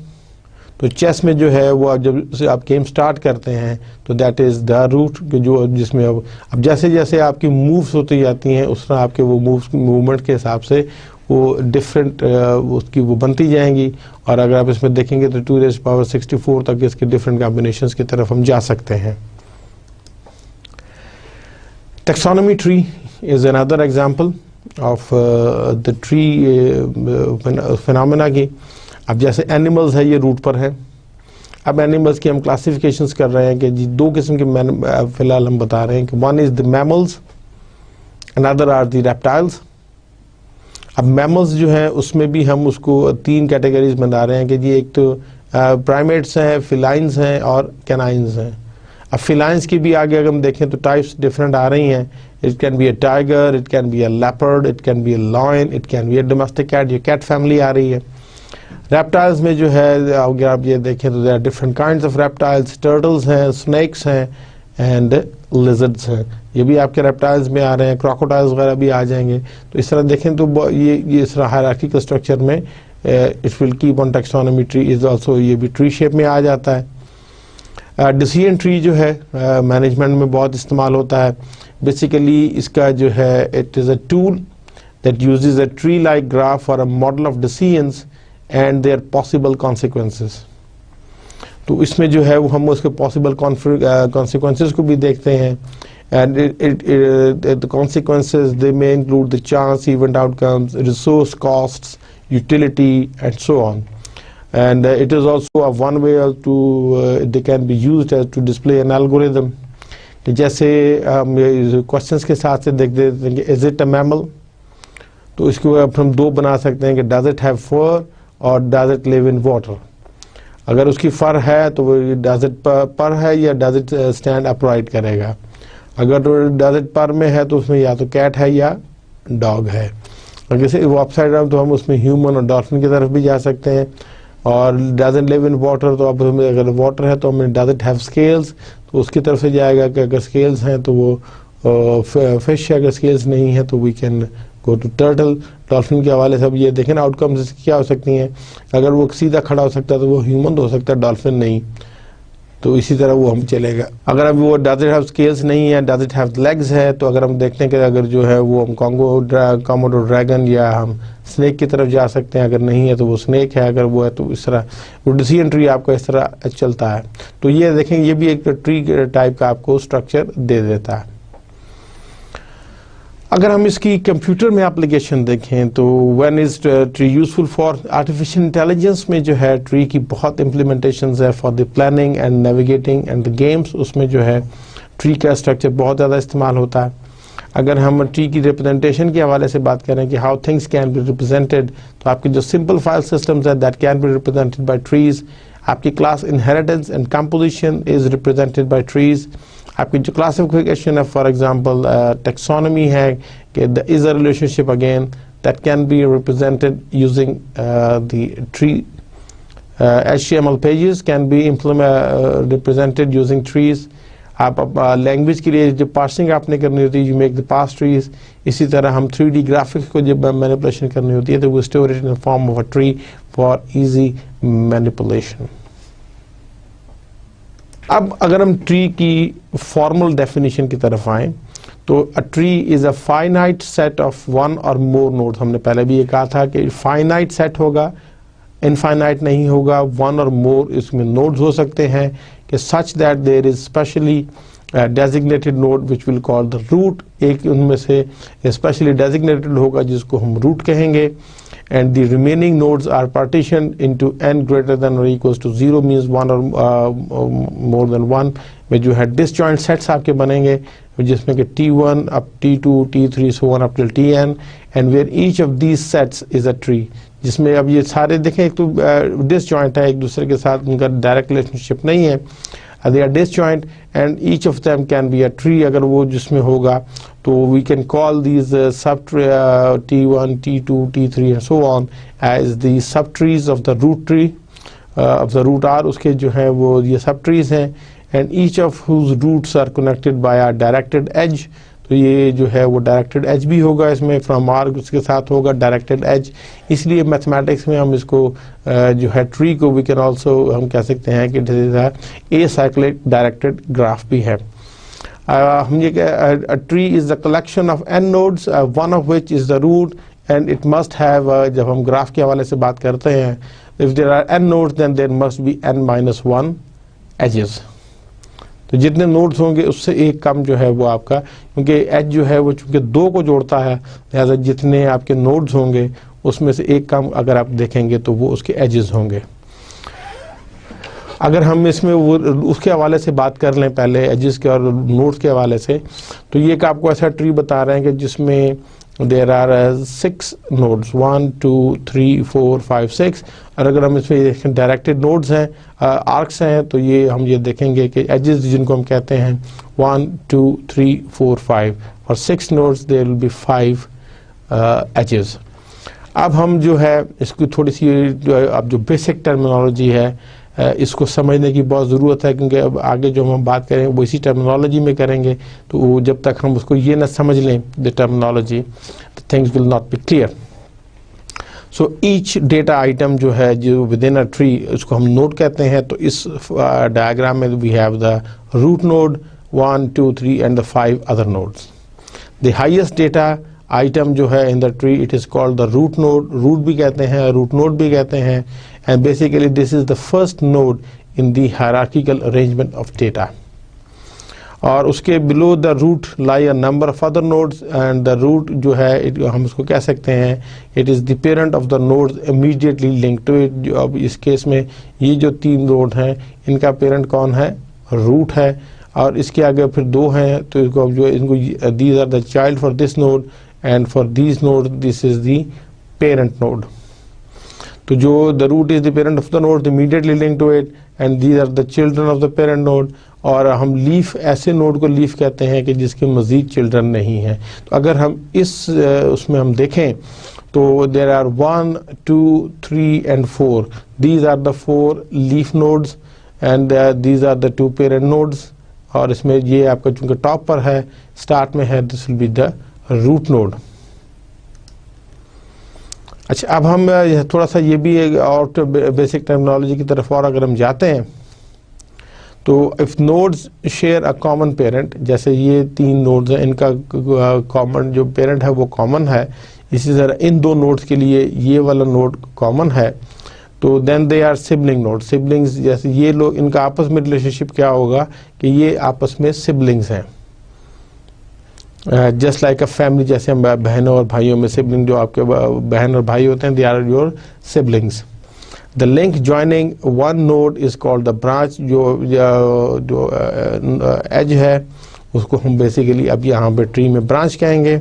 तो चेस में जो है वो जब से आप गेम स्टार्ट करते हैं तो दैट इज़ द रूट, जो जिसमें अब जैसे जैसे आपकी मूव्स होती जाती हैं उस तरह आपके वो मूवमेंट के हिसाब से वो डिफरेंट उसकी वो बनती जाएंगी। और अगर आप इसमें देखेंगे तो 2⁻64 तक इसके डिफरेंट कॉम्बिनेशंस की तरफ हम जा सकते हैं। Taxonomy tree is another example of the tree phenomena की। अब जैसे एनिमल्स है, ये रूट पर है। अब एनिमल्स की हम क्लासिफिकेशंस कर रहे हैं कि जी 2 किस्म के फिलहाल हम बता रहे हैं कि one is the mammals, another are the reptiles. अब मैमल्स जो हैं उसमें भी हम उसको 3 कैटेगरीज बना रहे हैं कि जी एक तो प्राइमेट्स हैं, फिलाइंस हैं और कैनाइंस हैं। अब फिलाइंस की भी आगे अगर हम देखें तो टाइप्स डिफरेंट आ रही हैं। It can be a tiger, it can be a leopard, it can be a lion, it can be a domestic cat, ये कैट फैमिली आ रही है। रेप्टाइल्स में जो है अगर आप ये देखें तो there are different kinds of reptiles, turtles हैं, स्नेक्स हैं एंड लिजर्ड्स हैं, ये भी आपके रेप्टाइल्स में आ रहे हैं। क्रोकोडाइल्स वगैरह भी आ जाएंगे। तो इस तरह देखें तो ये इस तरह हायरार्किकल स्ट्रक्चर में it will keep on taxonomy tree is also, ये भी ट्री शेप में आ जाता है। डिसीजन ट्री जो है मैनेजमेंट में बहुत इस्तेमाल होता है। बेसिकली इसका जो है it is a tool that uses a tree like graph for a model of decisions and their possible consequences. तो इसमें जो है वो हम उसके पॉसिबल कॉन्सिक्वेंसेस को भी देखते हैं and the consequences they may include the chance, event outcomes, resource costs, utility and so on. And it is also a one way to they can be used as to display an algorithm। कि जैसे questions के साथ से देख देते हैं कि is it a mammal, तो इसको हम 2 बना सकते हैं कि डज इट हैव फर और does it live in water. अगर उसकी फर है तो वो डज इट पर है या डज इट स्टैंड अपराइट करेगा। अगर डज इट पर में है तो उसमें या तो कैट है या डॉग है। अगर जैसे वो अपसाइड डाउन तो हम उसमें ह्यूमन और डॉल्फिन की तरफ भी जा सकते हैं। और डजंट लिव इन वाटर, तो अब अगर वाटर है तो हमें डज इट हैव स्केल्स, तो उसकी तरफ से जाएगा कि अगर स्केल्स हैं तो वो फिश है, अगर स्केल्स नहीं है तो we can go to turtle. Dolphin के हवाले से अब ये देखें आउटकम्स क्या हो सकती हैं। अगर वो सीधा खड़ा हो सकता है तो वो ह्यूमन हो सकता है, डॉल्फिन नहीं। तो इसी तरह वो हम चलेगा। अगर अब वो डज इट हैव स्केल्स नहीं है, डज इट हैव लेग्स है, तो अगर हम देखते हैं कि अगर जो है वो हम कोमोडो ड्रैगन या हम स्नेक की तरफ जा सकते हैं। अगर नहीं है तो वो स्नेक है, अगर वो है तो इस तरह वो डिसीजन ट्री आपका इस तरह चलता है। तो ये देखें ये भी एक ट्री टाइप का आपको स्ट्रक्चर दे देता है। अगर हम इसकी कंप्यूटर में एप्लीकेशन देखें तो when is tree useful for artificial intelligence में जो है ट्री की बहुत इम्प्लीमेंटेशंस है for the planning and navigating and the games, उसमें जो है ट्री का स्ट्रक्चर बहुत ज़्यादा इस्तेमाल होता है। अगर हम ट्री की रिप्रेजेंटेशन के हवाले से बात करें कि how things can be represented, तो आपके जो सिंपल फाइल सिस्टम्स है that can be represented by trees. आपकी class inheritance and composition is represented by trees. आपकी जो क्लासिफिकेशन है फॉर एग्जांपल टेक्सोनॉमी है कि the is a relationship again that can be represented using the tree. HTML pages can be represented using trees. आप language के लिए जो parsing आपने करनी होती है you make the parse trees. इसी तरह हम 3D ग्राफिक्स को जब मैनिपुलेशन करनी होती है तो वो store it in form of a tree for easy manipulation. अब अगर हम ट्री की फॉर्मल डेफिनेशन की तरफ आएं तो a tree is a finite set of one और मोर नोड्स। हमने पहले भी ये कहा था कि फाइनाइट सेट होगा, इनफाइनाइट नहीं होगा। वन और मोर इसमें नोड्स हो सकते हैं कि such that there is specially designated node which will call the root. एक उनमें से स्पेशली डेजिग्नेटेड होगा जिसको हम रूट कहेंगे। and the remaining nodes are partitioned into n greater than or equals to 0 means one or more than one, में जो है disjoint sets आपके बनेंगे जिसमें कि T1 up T2 T3 so on up till Tn, and where each of these sets is a tree, जिसमें अब ये सारे देखें एक तो disjoint है, एक दूसरे के साथ उनका direct relationship नहीं है, they are disjoint and each of them can be a tree। अगर वो जिसमें होगा तो we can call these T1, T2, T3 and so on as the subtrees of the root tree of the root R। उसके जो है वो ये subtrees हैं and each of whose roots are connected by a directed edge। तो ये जो है वो डायरेक्टेड एज भी होगा इसमें फ्रॉम आर, उसके साथ होगा डायरेक्टेड एज। इसलिए मैथमेटिक्स में हम इसको जो है ट्री को वी कैन ऑल्सो हम कह सकते हैं कि ए साइक्लिक डायरेक्टेड ग्राफ भी है। हम ये tree is the collection of n nodes one of which is the root and it must have, जब हम ग्राफ के हवाले से बात करते हैं if there are n nodes then there must be n-1 edges. तो जितने नोड्स होंगे उससे एक कम जो है वो आपका, क्योंकि एज जो है वो चूंकि दो को जोड़ता है लिहाजा जितने आपके नोड्स होंगे उसमें से एक कम अगर आप देखेंगे तो वो उसके एजेस होंगे। अगर हम इसमें वो उसके हवाले से बात कर लें पहले एजेस के और नोड्स के हवाले से, तो ये कि आपको ऐसा ट्री बता रहे हैं कि जिसमें देयर आर 6 नोड्स 1 2 3 4 5 6, और अगर हम इसमें डायरेक्टेड नोड्स हैं आर्क्स हैं तो ये हम ये देखेंगे कि एजेस जिनको हम कहते हैं 1 2 3 4 5 और 6 nodes there will be 5 edges. अब हम जो है इसकी थोड़ी सी अब जो बेसिक टर्मिनोलॉजी है इसको समझने की बहुत ज़रूरत है, क्योंकि अब आगे जो हम बात करेंगे वो इसी टर्मिनोलॉजी में करेंगे, तो जब तक हम उसको ये ना समझ लें the terminology the things will not be clear. So each data item जो है जो विद इन अ ट्री उसको हम नोड कहते हैं। तो इस डायग्राम में we have the root node 1 2 3 and the 5 other nodes. The highest data item जो है in the tree it is called the root node, root भी कहते हैं रूट नोड भी कहते हैं, and basically this is the first node in the hierarchical arrangement of data। और उसके below the root lie a number of other nodes and the root जो है हम उसको कह सकते हैं it is the parent of the nodes immediately linked to it। अब इस केस में ये जो 3 नोड हैं इनका पेरेंट कौन है, रूट है, और इसके आगे फिर 2 हैं तो इसको जो इनको these are the child for this node and for these node this is the parent node। तो जो the root is the parent of the node immediately linked to it and these are the children of the parent node। और हम leaf ऐसे node को leaf कहते हैं कि जिसके मज़ीद चिल्ड्रन नहीं हैं। तो अगर हम इस उसमें हम देखें तो there are 1 2 3 and 4 these are the 4 leaf nodes and these are the 2 parent nodes। और इसमें ये आपका चूँकि टॉप पर है स्टार्ट में है this will be the root node. अच्छा, अब हम थोड़ा सा ये भी एक और बेसिक टर्मिनोलॉजी की तरफ और अगर हम जाते हैं तो if nodes share a common parent, जैसे ये 3 नोड्स हैं इनका कॉमन जो पेरेंट है वो कॉमन है, इसी तरह इन 2 नोड्स के लिए ये वाला नोड कॉमन है, तो then they are sibling node. Siblings जैसे ये लोग इनका आपस में रिलेशनशिप क्या होगा कि ये आपस में सिबलिंग्स हैं। जस्ट लाइक अ फैमिली, जैसे हम बहनों और भाइयों में सिबलिंग, जो आपके बहन और भाई होते हैं, they are your siblings. The link joining one node is called the branch. जो एज है उसको हम बेसिकली अब यहाँ पे ट्री में ब्रांच कहेंगे।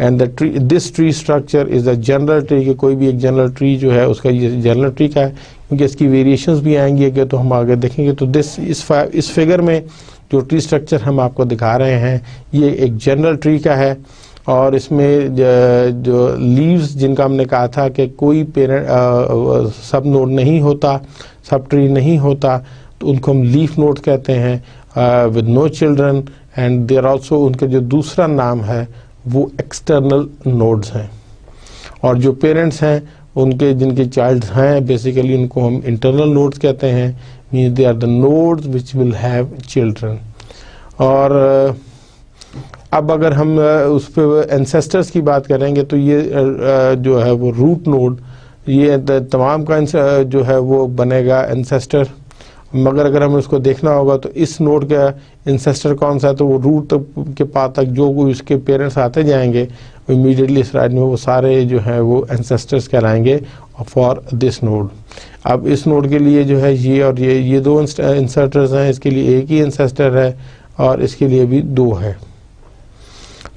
And this tree structure is the general tree, कि कोई भी एक जनरल ट्री जो है उसका ये जनरल ट्री का है, क्योंकि इसकी वेरिएशंस भी आएंगी अगर तो हम आगे देखेंगे। तो इस फिगर में जो ट्री स्ट्रक्चर हम आपको दिखा रहे हैं ये एक जनरल ट्री का है, और इसमें जो लीव्स जिनका हमने कहा था कि कोई पेरेंट सब नोड नहीं होता, सब ट्री नहीं होता, तो उनको हम लीफ नोड कहते हैं with no children. And there also उनके जो दूसरा नाम है वो एक्सटर्नल नोड्स हैं, और जो पेरेंट्स हैं उनके जिनके चाइल्ड हैं बेसिकली उनको हम इंटरनल नोड्स कहते हैं, mean they are the nodes which will have children. और अब अगर हम उस पर एंसेस्टर्स की बात करेंगे तो ये जो है वो रूट नोड, ये तमाम का जो है वो बनेगा एंसेस्टर। मगर अगर हमें उसको देखना होगा तो इस नोड का इंसेस्टर कौन सा है, तो वो रूट के पास तक जो कोई उसके पेरेंट्स आते जाएंगे इमीडिएटली इस राइट में वो सारे जो है वो एंसेस्टर्स कहलाएंगे फॉर दिस नोड। अब इस नोड के लिए जो है ये और ये दो इंसर्टर्स हैं, इसके लिए एक ही इंसेस्टर है और इसके लिए भी दो है।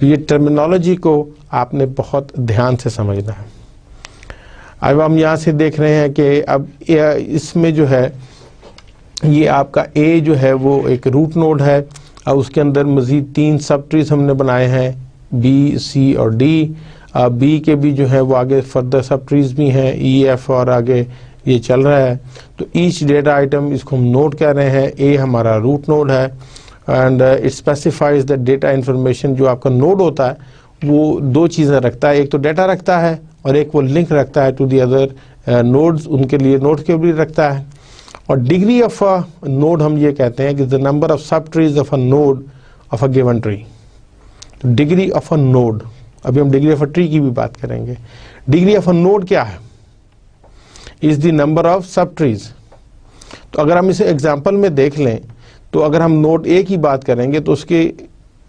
ये टर्मिनोलॉजी को आपने बहुत ध्यान से समझना है। अब हम यहाँ से देख रहे हैं कि अब इसमें जो है ये आपका ए जो है वो एक रूट नोड है, और उसके अंदर मज़ीद 3 सब ट्रीज हमने बनाए हैं, बी, सी और डी। बी के भी जो है वो आगे फर्दर सब ट्रीज भी हैं, ई, एफ और आगे ये चल रहा है। तो ईच डेटा आइटम इसको हम नोड कह रहे हैं। ए हमारा रूट नोड है and it specifies the data information. जो आपका नोड होता है वो दो चीज़ें रखता है, एक तो डेटा रखता है और एक वो लिंक रखता है टू दी अदर नोड्स, उनके लिए नोड के भी रखता है। और डिग्री ऑफ अ नोड हम ये कहते हैं कि the number of sub trees of a node of a given tree. तो डिग्री ऑफ अ नोड, अभी हम डिग्री ऑफ अ ट्री की भी बात करेंगे। डिग्री ऑफ अ नोड क्या है? Is the number of sub trees. तो अगर हम इसे एग्जांपल में देख लें तो अगर हम नोड ए की बात करेंगे तो उसके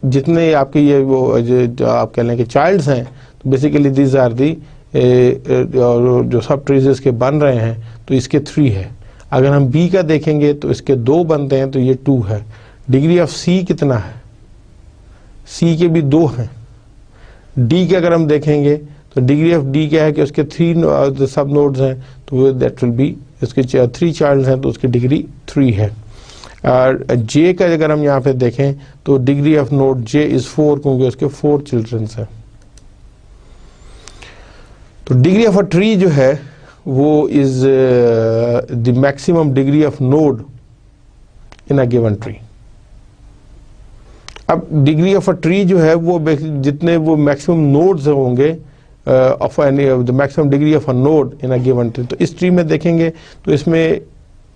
जितने आपके ये वो जो आप कह लें कि चाइल्ड्स हैं, तो बेसिकली दीज आर दी जो सब ट्रीज इसके बन रहे हैं तो इसके 3 है। अगर हम बी का देखेंगे तो इसके 2 बनते हैं तो ये 2 है। डिग्री ऑफ सी कितना है? सी के भी 2 हैं। डी के अगर हम देखेंगे तो डिग्री ऑफ डी क्या है कि उसके 3 सब नोड्स हैं, तो दैट विल बी इसके 3 चाइल्ड हैं तो उसकी डिग्री 3 है। और जे का अगर हम यहाँ पे देखें तो degree of node J is 4 क्योंकि उसके 4 चिल्ड्रंस हैं। तो डिग्री ऑफ अ ट्री जो है वो is the maximum degree of node in a given tree. अब डिग्री ऑफ अ ट्री जो है वो जितने वो मैक्सिमम नोड्स होंगे of any the maximum degree of a node in a given tree. तो इस ट्री में देखेंगे तो इसमें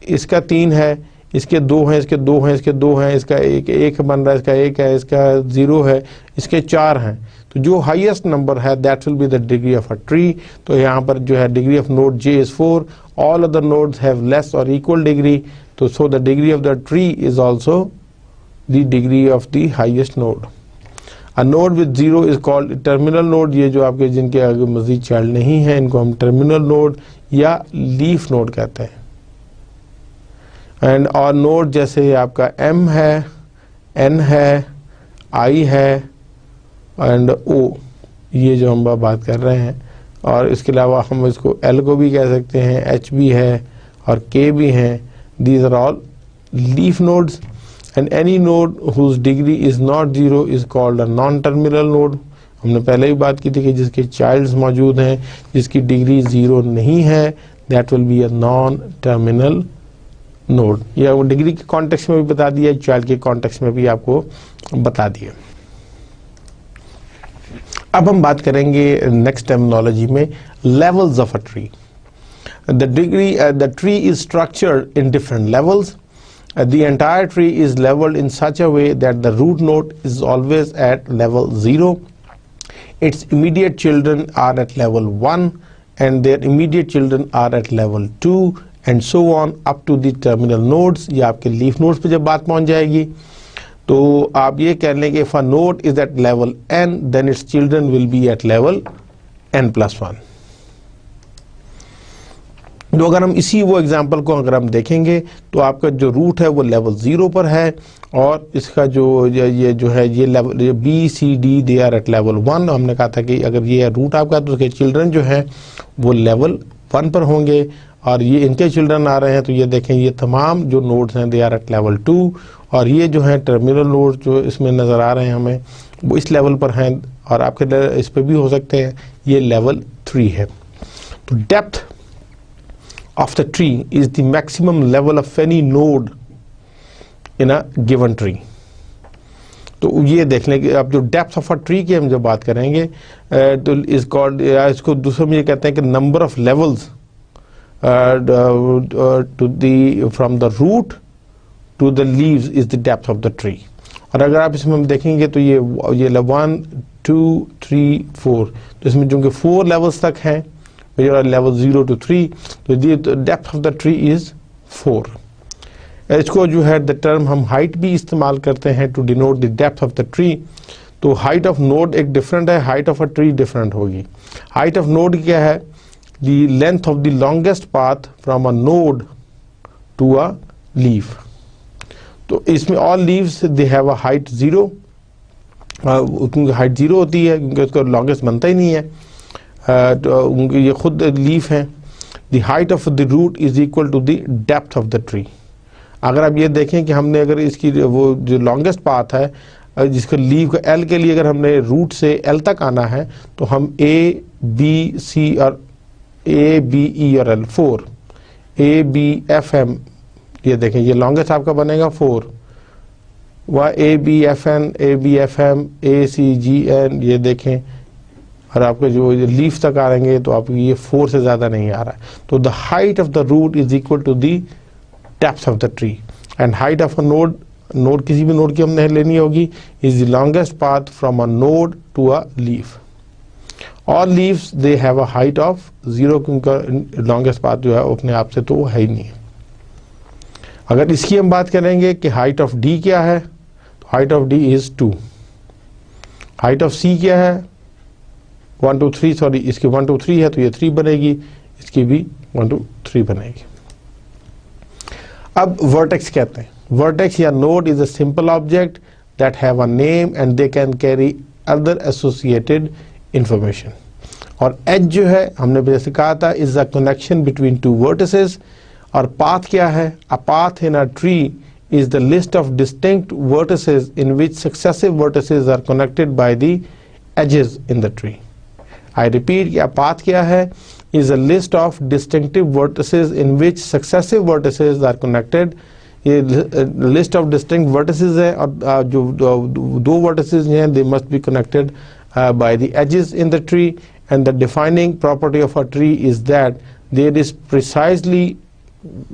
इसका 3 है, इसके 2 हैं, इसके 2 हैं, इसके 2 हैं, इसका एक बन रहा है, इसका 1 है, इसका 0 है, इसके 4 हैं। तो जो हाईएस्ट नंबर है that will be the degree of a tree. तो यहाँ पर जो है degree of node J is 4, all other nodes have less और इक्वल डिग्री। तो so the degree of the tree is also the degree of the highest node. A node with 0 is called terminal node. ये जो आपके जिनके आगे मजीद child नहीं है इनको हम टर्मिनल नोड या लीफ नोड कहते हैं। एंड और नोड जैसे आपका M है, N है, I है एंड O, ये जो हम बात कर रहे हैं। और इसके अलावा हम इसको L को भी कह सकते हैं, H भी है और K भी हैं। These are all leaf nodes and any node whose degree is not 0 is called a non terminal node. हमने पहले भी बात की थी कि जिसके चाइल्ड्स मौजूद हैं जिसकी डिग्री 0 नहीं है that will be a non terminal node. या वो डिग्री के कॉन्टेक्स्ट में भी बता दिया, चाइल्ड के कॉन्टेक्स्ट में भी आपको बता दिया। अब हम बात करेंगे नेक्स्ट टर्मिनोलॉजी में levels of a tree. The tree is structured in different levels. The entire tree is leveled in such a way that the root node is always at level 0. Its immediate children are at level 1 and their immediate children are at level 2 and so on up to the terminal nodes। ये आपके leaf nodes पे जब बात पहुंच जाएगी तो आप ये कह लें कि if a node is at level n then its children will be at level n+1। तो अगर हम इसी वो एग्जांपल को अगर हम देखेंगे तो आपका जो रूट है वो लेवल 0 पर है और इसका ये जो है ये level B C D they are at level 1। हमने कहा था कि अगर ये रूट आपका तो उसके चिल्ड्रन जो है वो लेवल 1 पर होंगे और ये इनके चिल्ड्रन आ रहे हैं तो ये देखें ये तमाम जो नोड्स हैं दे आर एट लेवल 2 और ये जो है टर्मिनल नोड जो इसमें नज़र आ रहे हैं हमें वो इस लेवल पर हैं और आपके इस पर भी हो सकते हैं, ये लेवल 3 है। तो depth of the tree is the maximum level of any node in a given tree। तो ये देख लें कि अब जो डेप्थ ऑफ अ ट्री की हम जब बात करेंगे तो इज कॉल्ड, इसको दूसरे में ये कहते हैं कि number of levels to the from the root to the leaves is the depth of the tree. और अगर आप इसमें हम देखेंगे तो ये 1 2 3 4 तो इसमें जो कि 4 लेवल्स तक हैं लेवल 0 to 3 तो depth of the tree is 4। इसको जो है द टर्म हम हाइट भी इस्तेमाल करते हैं to denote the depth of the tree. तो हाइट ऑफ नोड एक डिफरेंट है, height of a tree different होगी। हाइट ऑफ नोड क्या है? The length of the longest path from a node to a leaf. तो इसमें all leaves they have a height 0, उनकी height 0 होती है क्योंकि उसका लॉन्गेस्ट बनता ही नहीं है, तो उनके ये खुद लीफ हैं। The height of the root is equal to the depth of the tree. अगर आप ये देखें कि हमने अगर इसकी वो जो लॉन्गेस्ट पाथ है जिसका लीफ का एल के लिए अगर हमने रूट से एल तक आना है तो हम ए बी सी और ए बी ई और L 4 A B F M, ये देखें ये लॉन्गेस्ट आपका बनेगा 4, वह A B F N A B F M A C G N, ये देखें और आपके जो लीफ तक आ रहेंगे तो आप ये 4 से ज़्यादा नहीं आ रहा है। तो the height of the root is equal to the depth of the tree and height of a node, node किसी भी नोड की हमने लेनी होगी, is the longest path from a node to a leaf. All leaves they have a height of 0 क्योंकि longest path जो है अपने आप से तो वो है ही नहीं। अगर इसकी हम बात करेंगे कि हाइट ऑफ डी क्या है तो height of D is 2। Height of C क्या है 1 2 3, सॉरी इसकी 1 2 3 है तो ये 3 बनेगी, इसकी भी 1 2 3 बनेगी। अब वर्टेक्स कहते हैं, वर्टेक्स या node is a simple object that have a name and they can carry other associated information. और एज जो है हमने जैसे कहा था is a connection between 2 vertices. और पाथ क्या है? A path in a tree is the list of distinct vertices in which successive vertices are connected by the edges in the tree। I repeat, a path क्या है? is a list of distinctive vertices in which successive vertices are connected। ये list of distinct vertices है और जो 2 vertices हैं they must be connected by the edges in the tree, and the defining property of a tree is that there is precisely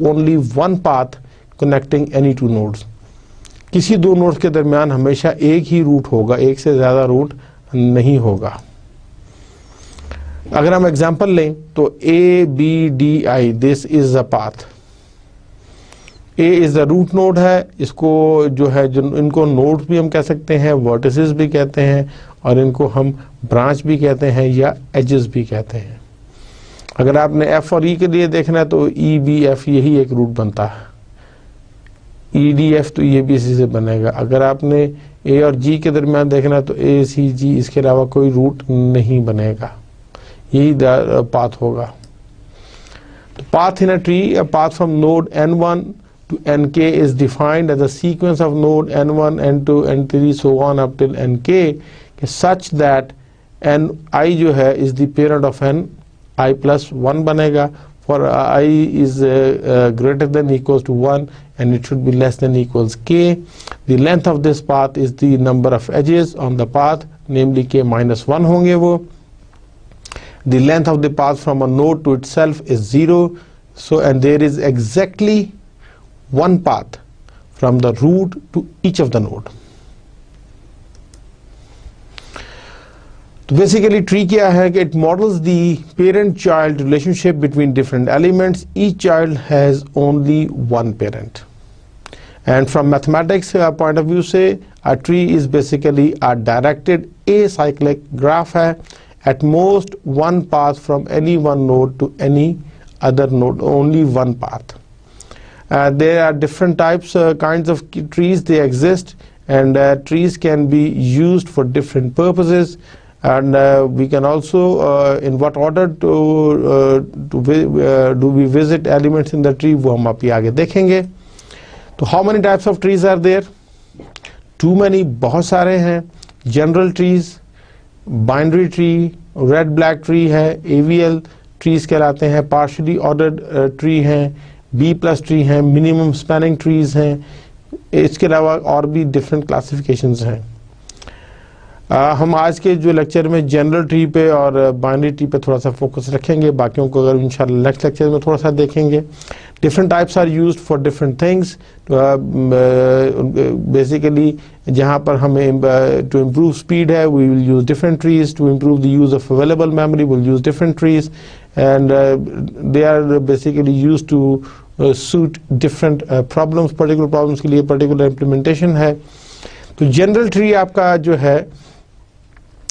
only one path connecting any 2 nodes। किसी 2 nodes के दरमियान हमेशा एक ही root होगा, एक से ज़्यादा रूट नहीं होगा। अगर हम एग्जांपल लें तो A B D I this is a path. A is the root node है, इसको जो है जो इनको नोड्स भी हम कह सकते हैं, वर्टिसेस भी कहते हैं और इनको हम ब्रांच भी कहते हैं या एजेस भी कहते हैं। अगर आपने एफ और ई के लिए देखना है तो ई बी एफ यही एक रूट बनता है, ई डी एफ तो ये भी इसी से बनेगा। अगर आपने ए और जी के दरमियान देखना है तो ए सी जी, इसके अलावा कोई रूट नहीं बनेगा, यही पाथ होगा। तो path in a tree, a path from node n1 to nk is defined as a sequence of node n1 n2 n3 so on up till nk such that ni जो है is the parent of ni plus 1 बनेगा। for I is greater than equals to 1 and it should be less than equals k. The length of this path is the number of edges on the path, namely k minus 1 होंगे वो। The length of the path from a node to itself is 0, so and there is exactly one path from the root to each of the node. तो basically tree क्या है कि it models the parent child relationship between different elements. Each child has only one parent And from mathematics point of view से a tree is basically a directed acyclic graph है, at most one path from any one node to any other node, only one path. There are different types, kinds of trees they exist, and trees can be used for different purposes. And we can also, in what order do we visit elements in the tree, वो हम अभी आगे देखेंगे. तो how many types of trees are there? Too many, बहुत सारे हैं. General trees, binary tree, red black tree है, AVL trees कहलाते हैं, partially ordered tree हैं, B plus tree हैं, minimum spanning trees हैं. इसके अलावा और भी different classifications हैं. हम आज के जो लेक्चर में जनरल ट्री पे और बाइनरी ट्री पे थोड़ा सा फोकस रखेंगे, बाकियों को अगर इंशाल्लाह नेक्स्ट लेक्चर में थोड़ा सा देखेंगे. Different types are used for different things. Basically जहाँ पर हमें टू इम्प्रूव स्पीड है, we will use different trees. To improve the use of available memory, we will use different trees, and they are basically use to suit different problems. Particular problems के लिए particular implementation है. तो general tree आपका जो है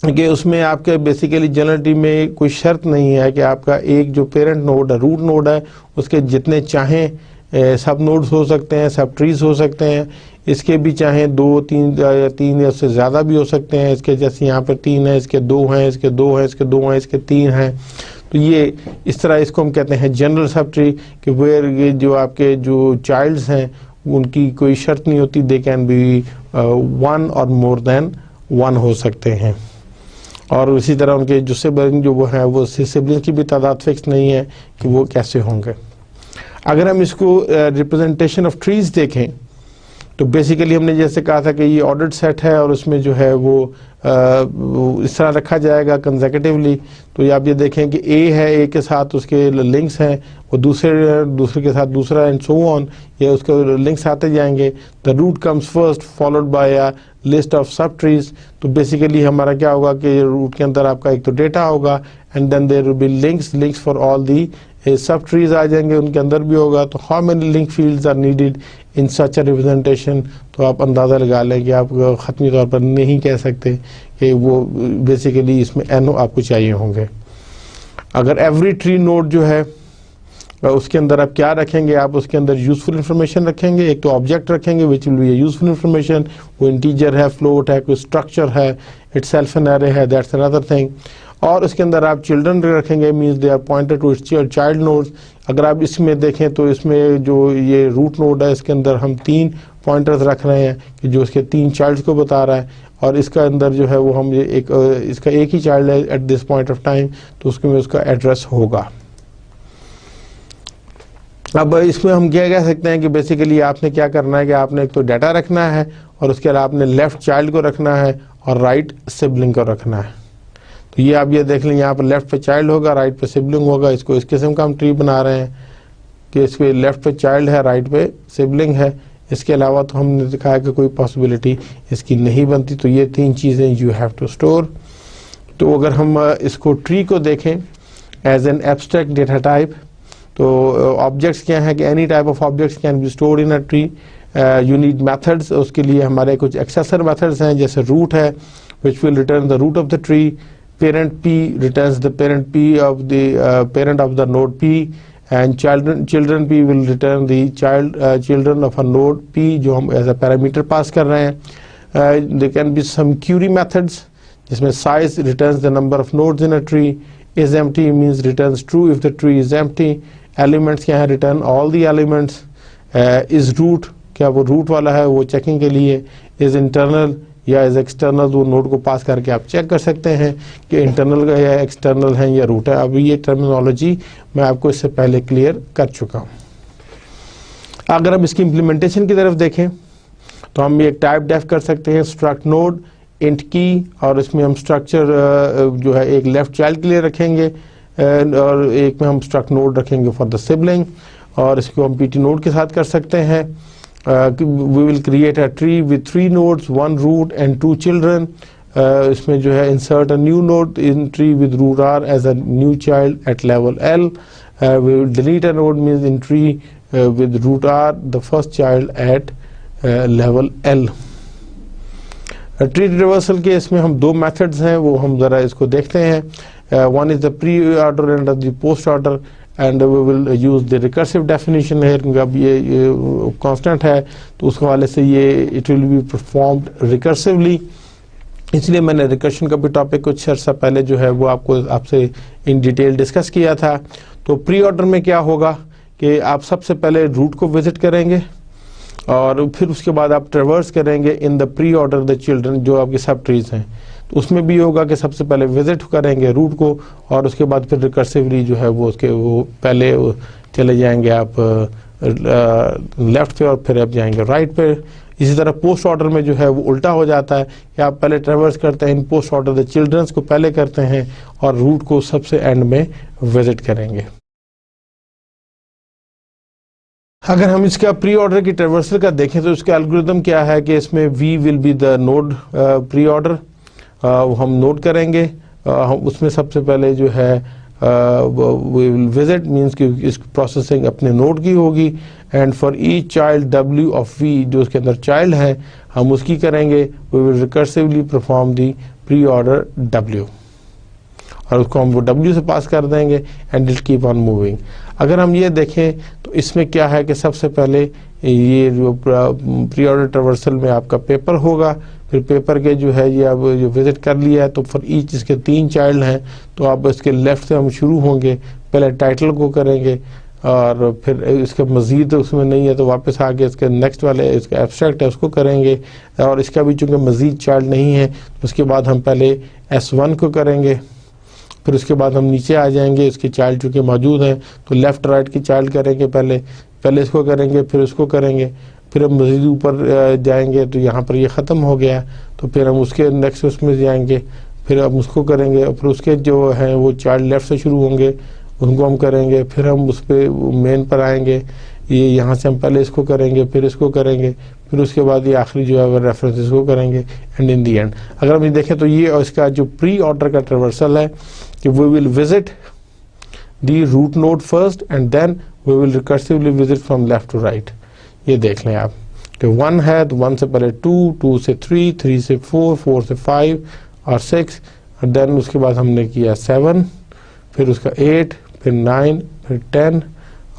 कि उसमें आपके बेसिकली जनरल ट्री में कोई शर्त नहीं है कि आपका एक जो पेरेंट नोड है, रूट नोड है, उसके जितने चाहें सब नोड्स हो सकते हैं, सब ट्रीज हो सकते हैं. इसके भी चाहें 2, 3 या उससे ज़्यादा भी हो सकते हैं. इसके जैसे यहाँ पर 3 है, इसके 2 हैं, इसके 2 हैं, इसके 2 हैं, इसके 3 हैं. तो ये इस तरह इसको हम कहते हैं जनरल सब ट्री, कि वेयर ये जो आपके जो चाइल्ड्स हैं उनकी कोई शर्त नहीं होती, दे कैन बी 1 और मोर देन 1 हो सकते हैं. और इसी तरह उनके जो सिबलिंग जो वो हैं, वो सिबलिंग की भी तादाद फिक्स नहीं है कि वो कैसे होंगे. अगर हम इसको रिप्रेजेंटेशन ऑफ ट्रीज देखें तो बेसिकली हमने जैसे कहा था कि ये ऑर्डर्ड सेट है और उसमें जो है वो इस तरह रखा जाएगा कंसेक्यूटिवली. तो आप ये देखें कि ए है, ए के साथ उसके लिंक्स हैं, वो दूसरे के साथ दूसरा एंड सो ऑन, ये उसके लिंक्स आते जाएंगे. The root comes first followed by a list of sub trees. तो बेसिकली हमारा क्या होगा कि रूट के अंदर आपका एक तो डेटा होगा, and then there will be links for all the sub trees आ जाएंगे, उनके अंदर भी होगा. तो how many link fields are needed in such a representation. तो आप अंदाज़ा लगा लें कि आप ख़त्मी तौर पर नहीं कह सकते कि वो बेसिकली इसमें एन आपको चाहिए होंगे. अगर एवरी ट्री नोड जो है उसके अंदर आप क्या रखेंगे, आप उसके अंदर यूज़फुल इंफॉर्मेशन रखेंगे. एक तो ऑब्जेक्ट रखेंगे which will be useful information, वो इंटीजर है, फ्लोट है, कोई स्ट्रक्चर है, इटसेल्फ एन एरे है, दैट्स अनदर थिंग. और उसके अंदर आप चिल्ड्रन रखेंगे, means they are pointed to child nodes. अगर आप इसमें देखें तो इसमें जो ये रूट नोड है इसके अंदर हम 3 पॉइंटर्स रख रहे हैं कि जो उसके 3 चाइल्ड्स को बता रहा है. और इसका अंदर जो है वो हम इसका एक ही चाइल्ड है at this point of time, तो उसके में उसका एड्रेस होगा. अब इसमें हम क्या कह सकते हैं कि बेसिकली आपने क्या करना है कि आपने एक तो डाटा रखना है और उसके अलावा आपने लेफ्ट चाइल्ड को रखना है और राइट सिबलिंग को रखना है. तो ये आप ये देख लें, यहाँ पर लेफ्ट पे चाइल्ड होगा, राइट पे सिबलिंग होगा. इसको इस किस्म का हम ट्री बना रहे हैं कि इसके लेफ्ट पे चाइल्ड है, राइट पे सिबलिंग है. इसके अलावा तो हमने दिखाया कि कोई पॉसिबिलिटी इसकी नहीं बनती. तो ये 3 चीज़ें यू हैव टू स्टोर. तो अगर हम इसको ट्री को देखें as an abstract data type, तो ऑब्जेक्ट्स क्या हैं कि any type of objects can be stored in a tree. You need methods. उसके लिए हमारे कुछ एक्सेसर मेथड्स हैं, जैसे रूट है which will return the root of the tree. Parent P returns the parent P of the parent of the node P, and children P will return the children of a node P जो हम as a parameter pass कर रहे हैं. There can be some query methods जिसमें size returns the number of nodes in a tree. Is empty means returns true if the tree is empty. Elements क्या है, return all the elements. Is root क्या वो root वाला है, वो checking के लिए. Is internal या एज एक्सटर्नल, वो नोड को पास करके आप चेक कर सकते हैं कि इंटरनल या एक्सटर्नल है या रूट है. अभी ये टर्मिनोलॉजी मैं आपको इससे पहले क्लियर कर चुका हूँ. अगर हम इसकी इम्प्लीमेंटेशन की तरफ देखें तो हम एक टाइप डेफ कर सकते हैं स्ट्रक्ट नोड इंट की, और इसमें हम स्ट्रक्चर जो है एक लेफ्ट चाइल्ड के लिए रखेंगे और एक में हम स्ट्रक्ट नोड रखेंगे फॉर द सिबलिंग. और इसको हम पीटी नोड के साथ कर सकते हैं. We will create a tree with 3 nodes, 1 root and 2 children. इसमें जो है insert a new node in tree with root R as a new child at level L. We will delete a node means in tree with root R the first child at level L। Tree reversal के इसमें हम दो methods हैं, वो हम ज़रा इसको देखते हैं। One is the pre order and the post order, and we will use the recursive definition है, क्योंकि अब ये कांस्टेंट है तो उस हवाले से ये it will be performed recursively, इसलिए मैंने रिकर्शन का भी टॉपिक कुछ अर्सा पहले जो है वो आपसे इन डिटेल डिस्कस किया था। तो प्री ऑर्डर में क्या होगा कि आप सबसे पहले रूट को विजिट करेंगे और फिर उसके बाद आप ट्रेवर्स करेंगे in the pre order the children, जो आपके सब ट्रीज हैं। तो उसमें भी होगा कि सबसे पहले विजिट करेंगे रूट को और उसके बाद फिर रिकर्सिवली जो है वो उसके वो पहले चले जाएंगे आप लेफ्ट पे और फिर आप जाएंगे राइट पे। इसी तरह पोस्ट ऑर्डर में जो है वो उल्टा हो जाता है कि आप पहले ट्रेवर्स करते हैं इन पोस्ट ऑर्डर द चिल्ड्रंस को पहले करते हैं और रूट को सबसे एंड में विजिट करेंगे। अगर हम इसका प्री ऑर्डर की ट्रेवर्सल का देखें तो इसका एल्गोरिथम क्या है कि इसमें V will be the node pre order, हम नोट करेंगे, हम उसमें सबसे पहले जो है वी विल विजिट मींस कि इस प्रोसेसिंग अपने नोड की होगी, and for each child W of V जो उसके अंदर चाइल्ड है हम उसकी करेंगे, we will recursively perform the pre order W और उसको हम वो W से पास कर देंगे and it keep on moving. अगर हम ये देखें तो इसमें क्या है कि सबसे पहले ये जो प्री ऑर्डर ट्रेवर्सल में आपका पेपर होगा, फिर पेपर के जो है ये अब जो विजिट कर लिया है तो फॉर ईच इसके 3 चाइल्ड हैं तो आप इसके लेफ्ट से हम शुरू होंगे, पहले टाइटल को करेंगे और फिर इसके मज़ीद उसमें नहीं है तो वापस आके इसके नेक्स्ट वाले इसका एब्स्ट्रैक्ट है उसको करेंगे, और इसका भी चूँकि मज़ीद चाइल्ड नहीं है तो उसके बाद हम पहले S1 को करेंगे, फिर उसके बाद हम नीचे आ जाएंगे, इसके चाइल्ड चूँकि मौजूद हैं तो लेफ़्ट राइट की चाइल्ड करेंगे, पहले इसको करेंगे फिर इसको करेंगे, फिर हम मज़ीद ऊपर जाएंगे तो यहाँ पर ये ख़त्म हो गया तो फिर हम उसके नेक्स्ट उसमें जाएंगे, फिर हम उसको करेंगे, फिर उसके जो हैं वो चाइल्ड लेफ़्ट से शुरू होंगे उनको हम करेंगे, फिर हम उस पर मेन पर आएंगे, ये यहाँ से हम पहले इसको करेंगे फिर इसको करेंगे, फिर उसके बाद ये आखिरी जो है वो रेफरेंस इसको करेंगे एंड इन दी एंड। अगर हम ये देखें तो ये इसका जो प्री ऑर्डर का ट्रेवर्सल है कि we will visit the root node first and then we will recursively visit from left to right. ये देख लें आप कि 1 है तो 1 से पहले 2, 2 से 3, 3 से 4, 4 से 5 और 6 और देन उसके बाद हमने किया 7, फिर उसका 8, फिर 9, फिर 10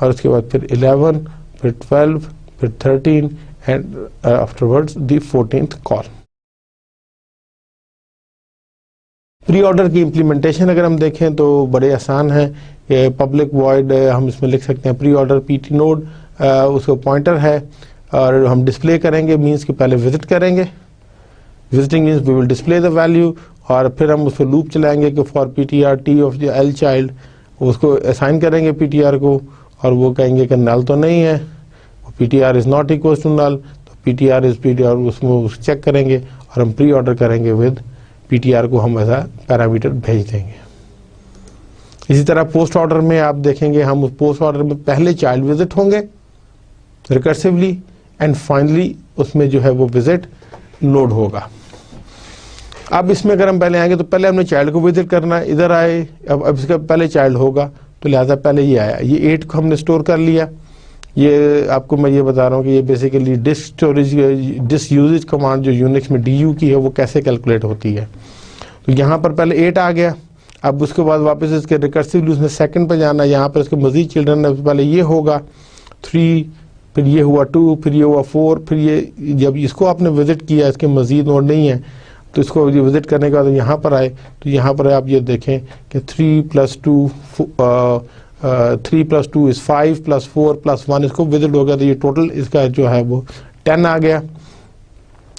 और उसके बाद फिर 11, फिर 12, फिर 13 and afterwards the 14th call. Pre order की इम्प्लीमेंटेशन अगर हम देखें तो बड़े आसान है, पब्लिक वॉइड हम इसमें लिख सकते हैं प्री ऑर्डर PT नोड, उसको पॉइंटर है और हम डिस्प्ले करेंगे मींस कि पहले विजिट करेंगे, visiting means we will display the value और फिर हम उसको लूप चलाएंगे कि for PTR T of the L child, उसको असाइन करेंगे PTR को और वो कहेंगे कि नल तो नहीं है, PTR is not equal to null, तो PTR इज़ PTR उसमें चेक करेंगे और हम प्री ऑर्डर करेंगे विद PTR को हम ऐसा पैरामीटर भेज देंगे। इसी तरह पोस्ट ऑर्डर में आप देखेंगे हम उस पोस्ट ऑर्डर में पहले चाइल्ड विजिट होंगे रिकर्सिवली एंड फाइनली उसमें जो है वो विजिट लोड होगा। अब इसमें अगर हम पहले आएंगे तो पहले हमने चाइल्ड को विजिट करना है, इधर आए अब इसका पहले चाइल्ड होगा तो लिहाजा पहले ये आया, ये 8 को हमने स्टोर कर लिया। ये आपको मैं ये बता रहा हूँ कि ये basically disk storage disk usage command जो यूनिक्स में DU की है वो कैसे कैलकुलेट होती है। तो यहाँ पर पहले 8 आ गया, अब उसके बाद वापस इसके रिकर्सिवली उसने सेकंड पर जाना, यहाँ पर इसके मजीद चिल्ड्रन है, पहले ये होगा 3, फिर ये हुआ 2, फिर ये हुआ 4, फिर ये जब इसको आपने विजिट किया इसके मजीद नोड नहीं है तो इसको विजिट करने के बाद यहाँ पर आए तो यहाँ पर आप ये देखें कि 3 + 2 इज़ 5 + 4 + 1 इसको विजिट हो गया तो ये टोटल इसका जो है वो 10 आ गया।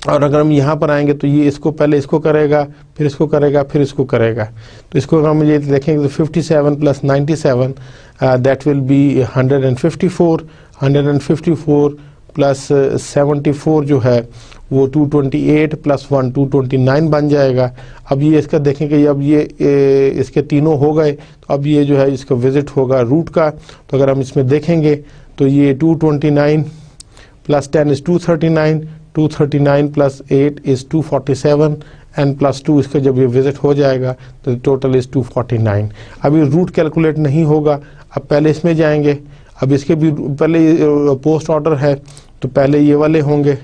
और अगर हम यहाँ पर आएंगे तो ये इसको पहले इसको करेगा फिर इसको करेगा फिर इसको करेगा, तो इसको हम ये देखेंगे तो 57 + 97 दैट विल बी 154, 154 + 74 जो है वो 228 + 1 229 बन जाएगा। अब ये इसका देखेंगे अब ये इसके तीनों हो गए तो अब ये जो है इसका विजिट होगा रूट का, तो अगर हम इसमें देखेंगे तो ये 229 + 10 इज़ 239, 239 + 8 इज़ 247 एंड +2 इसका जब ये विजिट हो जाएगा तो टोटल इज़ 249। अब ये रूट कैलकुलेट नहीं होगा, अब पहले इसमें जाएंगे, अब इसके भी पहले पोस्ट ऑर्डर है तो पहले ये वाले होंगे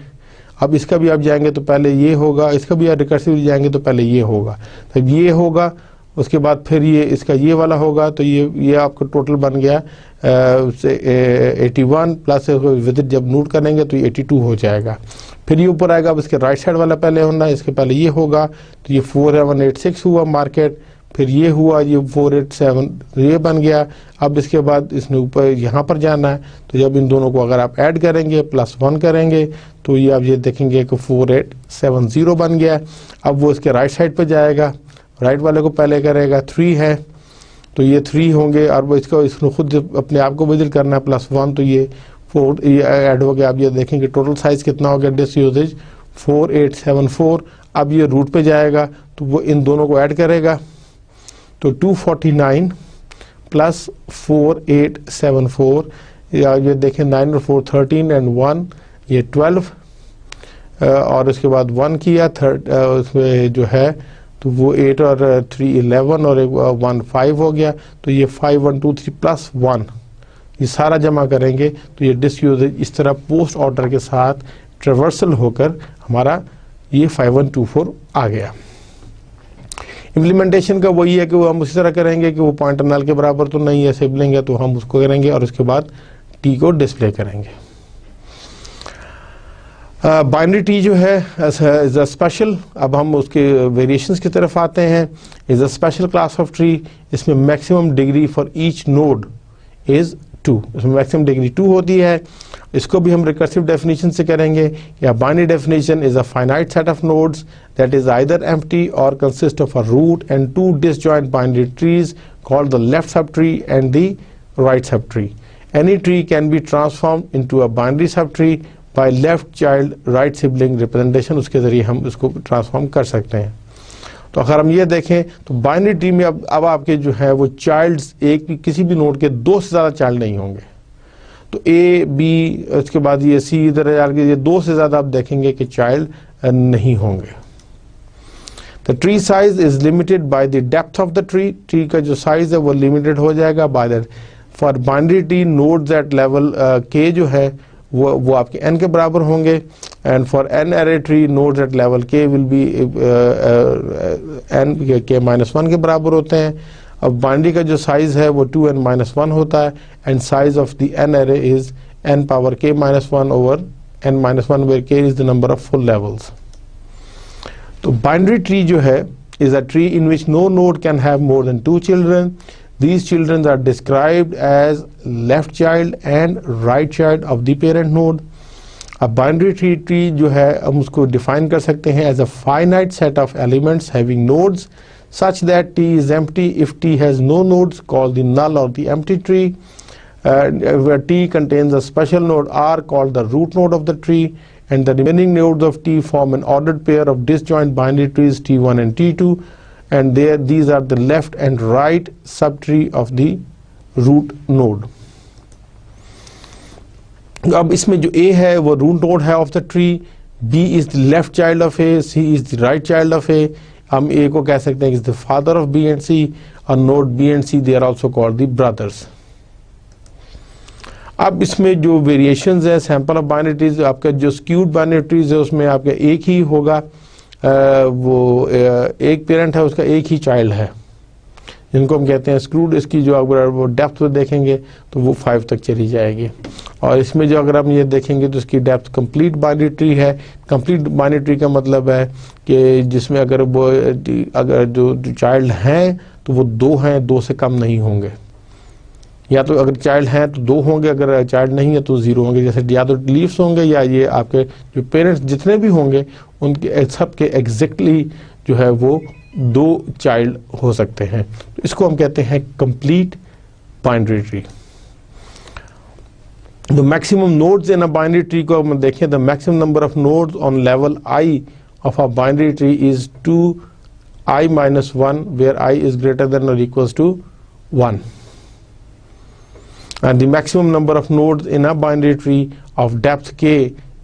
अब इसका भी आप जाएंगे तो पहले ये होगा, इसका भी आप रिकर्सिवली जाएंगे तो पहले ये होगा, तब ये होगा, उसके बाद फिर ये इसका ये वाला होगा, तो ये आपका टोटल बन गया 81 प्लस विजिट जब नोट करेंगे तो ये 82 हो जाएगा। फिर ये ऊपर आएगा, अब इसके राइट साइड वाला पहले होना है, इसके पहले ये होगा, तो ये 4786 हुआ मार्केट, फिर ये हुआ, ये 487 ये बन गया। अब इसके बाद इसने ऊपर यहाँ पर जाना है, तो जब इन दोनों को अगर आप ऐड करेंगे +1 करेंगे तो ये आप ये देखेंगे कि 4870 बन गया। अब वो इसके राइट साइड पर जाएगा, राइट वाले को पहले करेगा, 3 है तो ये 3 होंगे, और वो इसको खुद अपने आप को बदल करना है +1, तो ये 4 ये ऐड हो गया। आप ये देखेंगे टोटल साइज कितना हो गया डिस्क यूजेज 4874। अब ये रूट पे जाएगा तो वो इन दोनों को ऐड करेगा, तो 249 प्लस 4874, या ये देखें 9 और 4 13 एंड 1 ये 12, और उसके बाद 1 किया उसमें जो है तो वो 8 और 3 11 और 1 5 हो गया, तो ये 5 1 2 3 प्लस 1 ये सारा जमा करेंगे तो ये डिस्क यूजेज इस तरह पोस्ट ऑर्डर के साथ ट्रेवर्सल होकर हमारा ये 5124 आ गया। इम्प्लीमेंटेशन का वही है कि वो हम उसी तरह करेंगे कि वो पॉइंटर नल के बराबर तो नहीं है, सिबलिंग है, तो हम उसको करेंगे और उसके बाद टी को डिस्प्ले करेंगे। बाइनरी ट्री जो है इज अ स्पेशल, अब हम उसके वेरिएशंस की तरफ आते हैं। Is a special class of tree, इसमें maximum degree for each node is 2, इसमें मैक्सिमम डिग्री 2 होती है। इसको भी हम रिकर्सिव डेफिनेशन से करेंगे, या binary definition is a finite set of nodes that is either empty और consist of a root and 2 disjoint binary trees called the left sub tree and the right sub tree. Any tree can be transformed into a binary sub tree by left child right sibling representation, उसके जरिए हम इसको transform कर सकते हैं। तो अगर हम ये देखें तो बाइनरी ट्री में अब आपके जो है वो चाइल्ड्स एक भी किसी भी नोड के 2 से ज़्यादा चाइल्ड नहीं होंगे, तो ए बी उसके बाद ये सी इधर ये 2 से ज़्यादा आप देखेंगे कि चाइल्ड नहीं होंगे। The tree size is limited by the depth of the tree, tree का जो साइज है वो लिमिटेड हो जाएगा by that. For binary tree nodes at level के जो है वो आपके n के बराबर होंगे, and for n array tree nodes at level k will be n k -1 के बराबर होते हैं। अब बाइनरी का जो साइज है वो 2n-1 होता है, and size of the n array is n power k -1 over n-1 where k is the number of full levels। तो बाइनरी ट्री जो है is a tree in which no node can have more than 2 children। These children are described as left child and right child of the parent node। अब binary tree जो है हम उसको define कर सकते हैं as a finite set of elements having nodes such that T is empty if T has no nodes, called the null or the empty tree, where T contains a special node R called the root node of the tree, and the remaining nodes of T form an ordered pair of disjoint binary trees T1 and T2, and these are the left and right subtree of the root node। अब इसमें जो A है वो root node है of the tree, B is the left child of A, C is the right child of A। हम A को कह सकते हैं is the father of B and C, और node B and C they are also called the brothers. अब इसमें जो variations है सैंपल ऑफ बाइनरी ट्रीज, आपका जो स्क्यूड बाइनरी ट्रीज है उसमें आपका एक ही होगा, वो एक पेरेंट है उसका एक ही चाइल्ड है, जिनको हम कहते हैं स्क्रूड। इसकी जो अगर वो डेप्थ में देखेंगे तो वो 5 तक चली जाएगी, और इसमें जो अगर हम ये देखेंगे तो इसकी डेप्थ कंप्लीट बाइनरी ट्री है। कंप्लीट बाइनरी ट्री का मतलब है कि जिसमें अगर जो चाइल्ड हैं तो वो 2 हैं, 2 से कम नहीं होंगे, या तो अगर चाइल्ड हैं तो 2 होंगे, अगर चाइल्ड नहीं है तो 0 होंगे। जैसे या तो लीव्स होंगे या ये आपके जो पेरेंट्स जितने भी होंगे उनके सब के एग्जैक्टली जो है वो 2 चाइल्ड हो सकते हैं, तो इसको हम कहते हैं complete binary tree. The maximum nodes in a binary tree को हम देखें, the maximum number of nodes on level i of a binary tree is 2i-1 where i is greater than or equals to 1, and the maximum number of nodes in a binary tree of depth k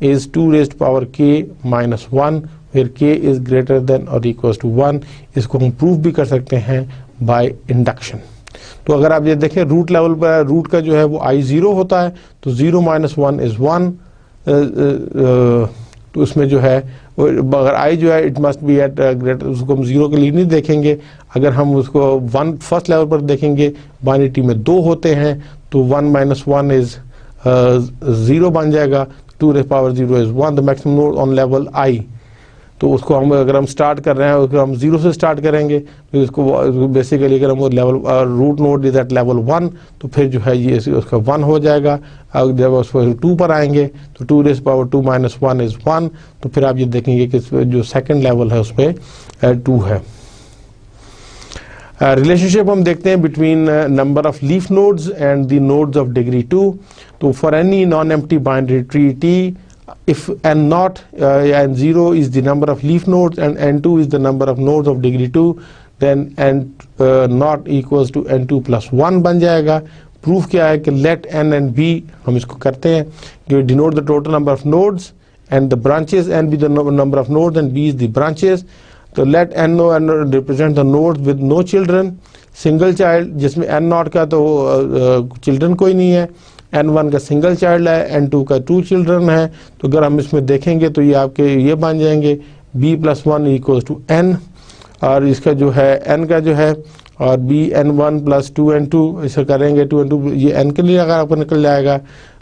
is 2 raised to power k -1 where k is greater than or equals to 1। इसको हम prove भी कर सकते हैं by induction. तो अगर आप ये देखें रूट लेवल पर रूट का जो है वो i 0 होता है, तो 0 - 1 is 1, तो उसमें जो है अगर i जो है it must be at greater, उसको हम 0 के लिए नहीं देखेंगे। अगर हम उसको 1 फर्स्ट लेवल पर देखेंगे, बाइनरी ट्री में 2 होते हैं, तो 1 - 1 इज 0 बन जाएगा, 2 raised power 0 is 1, the maximum node on level i। तो उसको हम अगर हम स्टार्ट कर रहे हैं, उसको हम 0 से स्टार्ट करेंगे, तो इसको बेसिकली अगर हम वो level root node is at level 1, तो फिर जो है ये उसका 1 हो जाएगा। अब जब उसको 2 पर आएंगे तो 2 raised power 2 - 1 इज 1, तो फिर आप ये देखेंगे कि जो सेकंड लेवल है उसमें 2 है। रिलेशनशिप हम देखते हैं between number of leaf nodes and the nodes of degree 2। तो for any non empty binary tree T, if n0 and 0 is the number of leaf nodes and n2 is the number of nodes of degree 2, then n0 equals to n2 plus 1 बन जाएगा। Proof क्या है कि let n and b, हम इसको करते हैं कि denote the total number of nodes and the branches, n be the number of nodes and b is the branches। तो let n represent the nodes with no children, single child, जिसमें n0 का तो children कोई नहीं है, n1 का single child है, n2 का 2 चिल्ड्रन है। तो अगर हम इसमें देखेंगे तो ये आपके ये बन जाएंगे b + 1 = n, और इसका जो है n का जो है और b n1 + 2n2 इसे करेंगे 2n2, ये n के लिए अगर आपको निकल जाएगा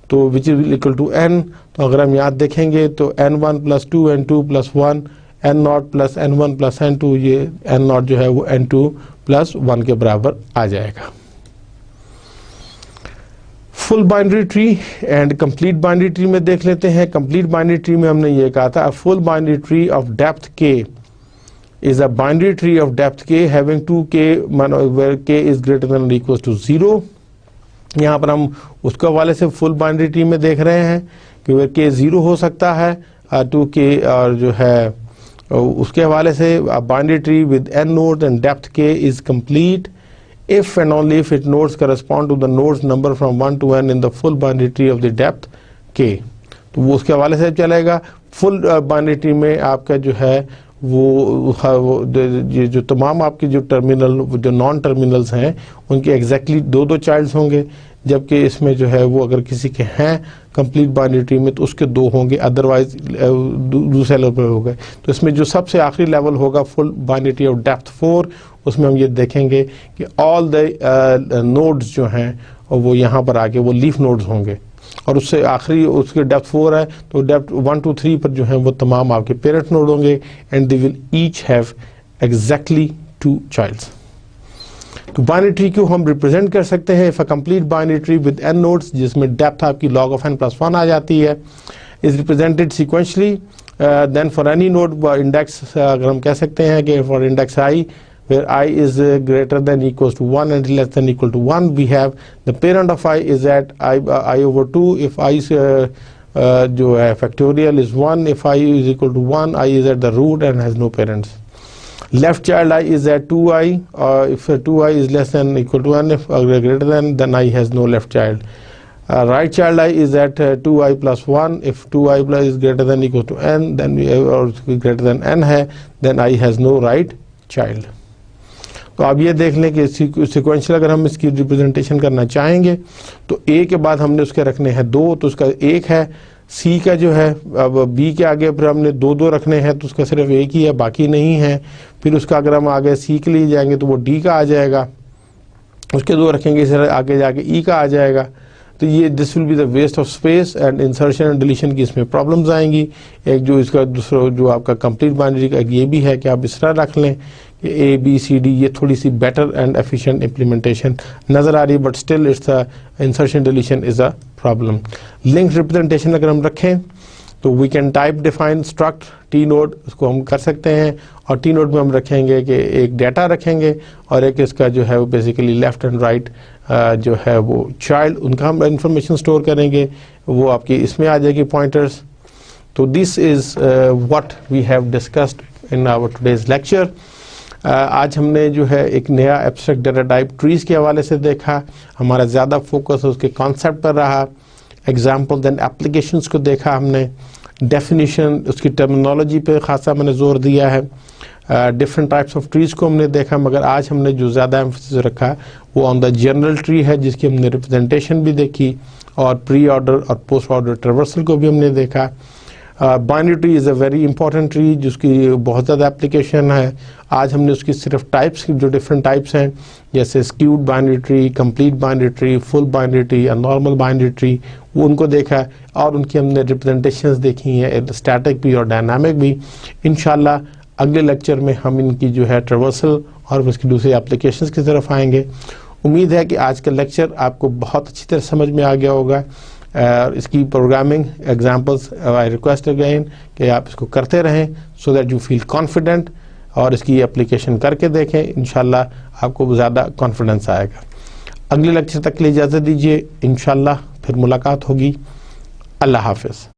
तो which is equal to n। तो अगर हम याद देखेंगे तो n1 + 2n2 + 1, n0 + n1 + n2, ये n0 जो है वो n2 + 1 के बराबर आ जाएगा। Full binary tree and complete binary tree में देख लेते हैं। कंप्लीट बाइनरी ट्री में हमने ये कहा था full binary tree of depth k is a binary tree of depth k having 2k where k is greater than or equals to 0। यहाँ पर हम उसके हवाले से फुल बाइनरी ट्री में देख रहे हैं कि where k 0 हो सकता है, 2k और जो है उसके हवाले से binary tree with n nodes and depth k is complete if and only if its nodes correspond to the nodes number from 1 to n in the full binary tree of the depth k। तो वो उसके हवाले से चलेगा। Full binary tree में आपका जो है वो जो तमाम आपके जो टर्मिनल जो नॉन टर्मिनल्स हैं उनके एग्जैक्टली 2 चाइल्ड्स होंगे, जबकि इसमें जो है वो अगर किसी के हैं कंप्लीट बाइनरी ट्री में तो उसके 2 होंगे, अदरवाइज दूसरे लेवल पर हो गए। तो इसमें जो सबसे आखिरी लेवल होगा full binary tree of depth 4, उसमें हम ये देखेंगे कि ऑल द नोड्स जो हैं और वो यहाँ पर आके वो लीफ नोड्स होंगे, और उससे आखिरी उसके डेप्थ 4 है तो डेप्थ 1 to 3 पर जो है वो तमाम आपके पेरेंट नोड होंगे and they will each have exactly 2 childs. तो बाइनरी ट्री को हम रिप्रेजेंट कर सकते हैं if a complete binary tree with n nodes, जिसमें डेप्थ आपकी log of n + 1 आ जाती है, is represented sequentially. Then for any node index अगर हम कह सकते हैं कि for index i where i is greater than equals to 1 and less than equal to 1, we have the parent of i is at i/2 if i जो है factorial is 1, if i is equal to 1, i is at the root and has no parents। Left child i is at 2i, if 2i is less than equal to 1, if greater than, then i has no left child। Right child i is at 2i + 1, if 2i plus is greater than equal to n, then we or greater than n है, then i has no right child। तो आप ये देख लें कि sequential अगर हम इसकी रिप्रेजेंटेशन करना चाहेंगे तो a के बाद हमने उसके रखने हैं 2, तो उसका 1 है। c का जो है अब b के आगे फिर हमने 2 रखने हैं तो उसका सिर्फ 1 ही है, बाकी नहीं है। फिर उसका अगर हम आगे c के लिए जाएंगे तो वो d का आ जाएगा, उसके 2 रखेंगे सिर्फ आगे जाके e का आ जाएगा। तो ये this will be the waste of space and insertion and deletion की इसमें प्रॉब्लम्स आएंगी। एक जो इसका दूसरा जो आपका कंप्लीट बाइनरी का ये भी है कि आप इस तरह रख लें कि ए बी सी डी, ये थोड़ी सी बेटर एंड एफिशिएंट इम्प्लीमेंटेशन नज़र आ रही है, but still it's insertion deletion is a problem. Link representation अगर हम रखें तो we can type define struct T node, उसको हम कर सकते हैं, और टी नोड में हम रखेंगे कि एक डाटा रखेंगे और एक इसका जो है वो बेसिकली लेफ्ट एंड राइट जो है वो चाइल्ड, उनका हम इंफॉर्मेशन स्टोर करेंगे, वो आपकी इसमें आ जाएगी पॉइंटर्स। तो this is what we have discussed in our today's lecture. आज हमने जो है एक नया एब्स्ट्रैक्ट डाटा टाइप ट्रीज़ के हवाले से देखा, हमारा ज़्यादा फोकस उसके कॉन्सेप्ट पर रहा, एग्जाम्पल देन एप्लीकेशंस को देखा हमने, डेफिनेशन उसकी टर्मिनोलॉजी पे खासा मैंने जोर दिया है, डिफरेंट टाइप्स ऑफ ट्रीज़ को हमने देखा, मगर आज हमने जो ज़्यादा एम्फेसिस रखा वो ऑन द जनरल ट्री है, जिसकी हमने रिप्रेजेंटेशन भी देखी और प्री ऑर्डर और पोस्ट ऑर्डर ट्रेवर्सल को भी हमने देखा। Binary tree is a very important tree जिसकी बहुत ज़्यादा एप्लीकेशन है। आज हमने उसकी सिर्फ टाइप्स की जो डिफरेंट टाइप्स हैं जैसे skewed binary tree, complete binary tree, full binary tree या नॉर्मल बाइनरी ट्री, वो उनको देखा है और उनकी हमने रिप्रेजेंटेशंस देखी हैं, स्टैटिक भी और डायनामिक भी। इंशाल्लाह अगले लेक्चर में हम इनकी जो है ट्रावर्सल और उसकी दूसरी एप्लीकेशंस की तरफ आएंगे। उम्मीद है कि आज का लेक्चर आपको बहुत अच्छी तरह समझ में आ गया होगा। इसकी programming examples I request again कि आप इसको करते रहें so that you feel confident, और इसकी एप्लीकेशन करके देखें, इंशाल्लाह आपको ज़्यादा कॉन्फिडेंस आएगा। अगले लेक्चर तक के लिए इजाज़त दीजिए, इंशाल्लाह फिर मुलाकात होगी। अल्लाह हाफ़िज़।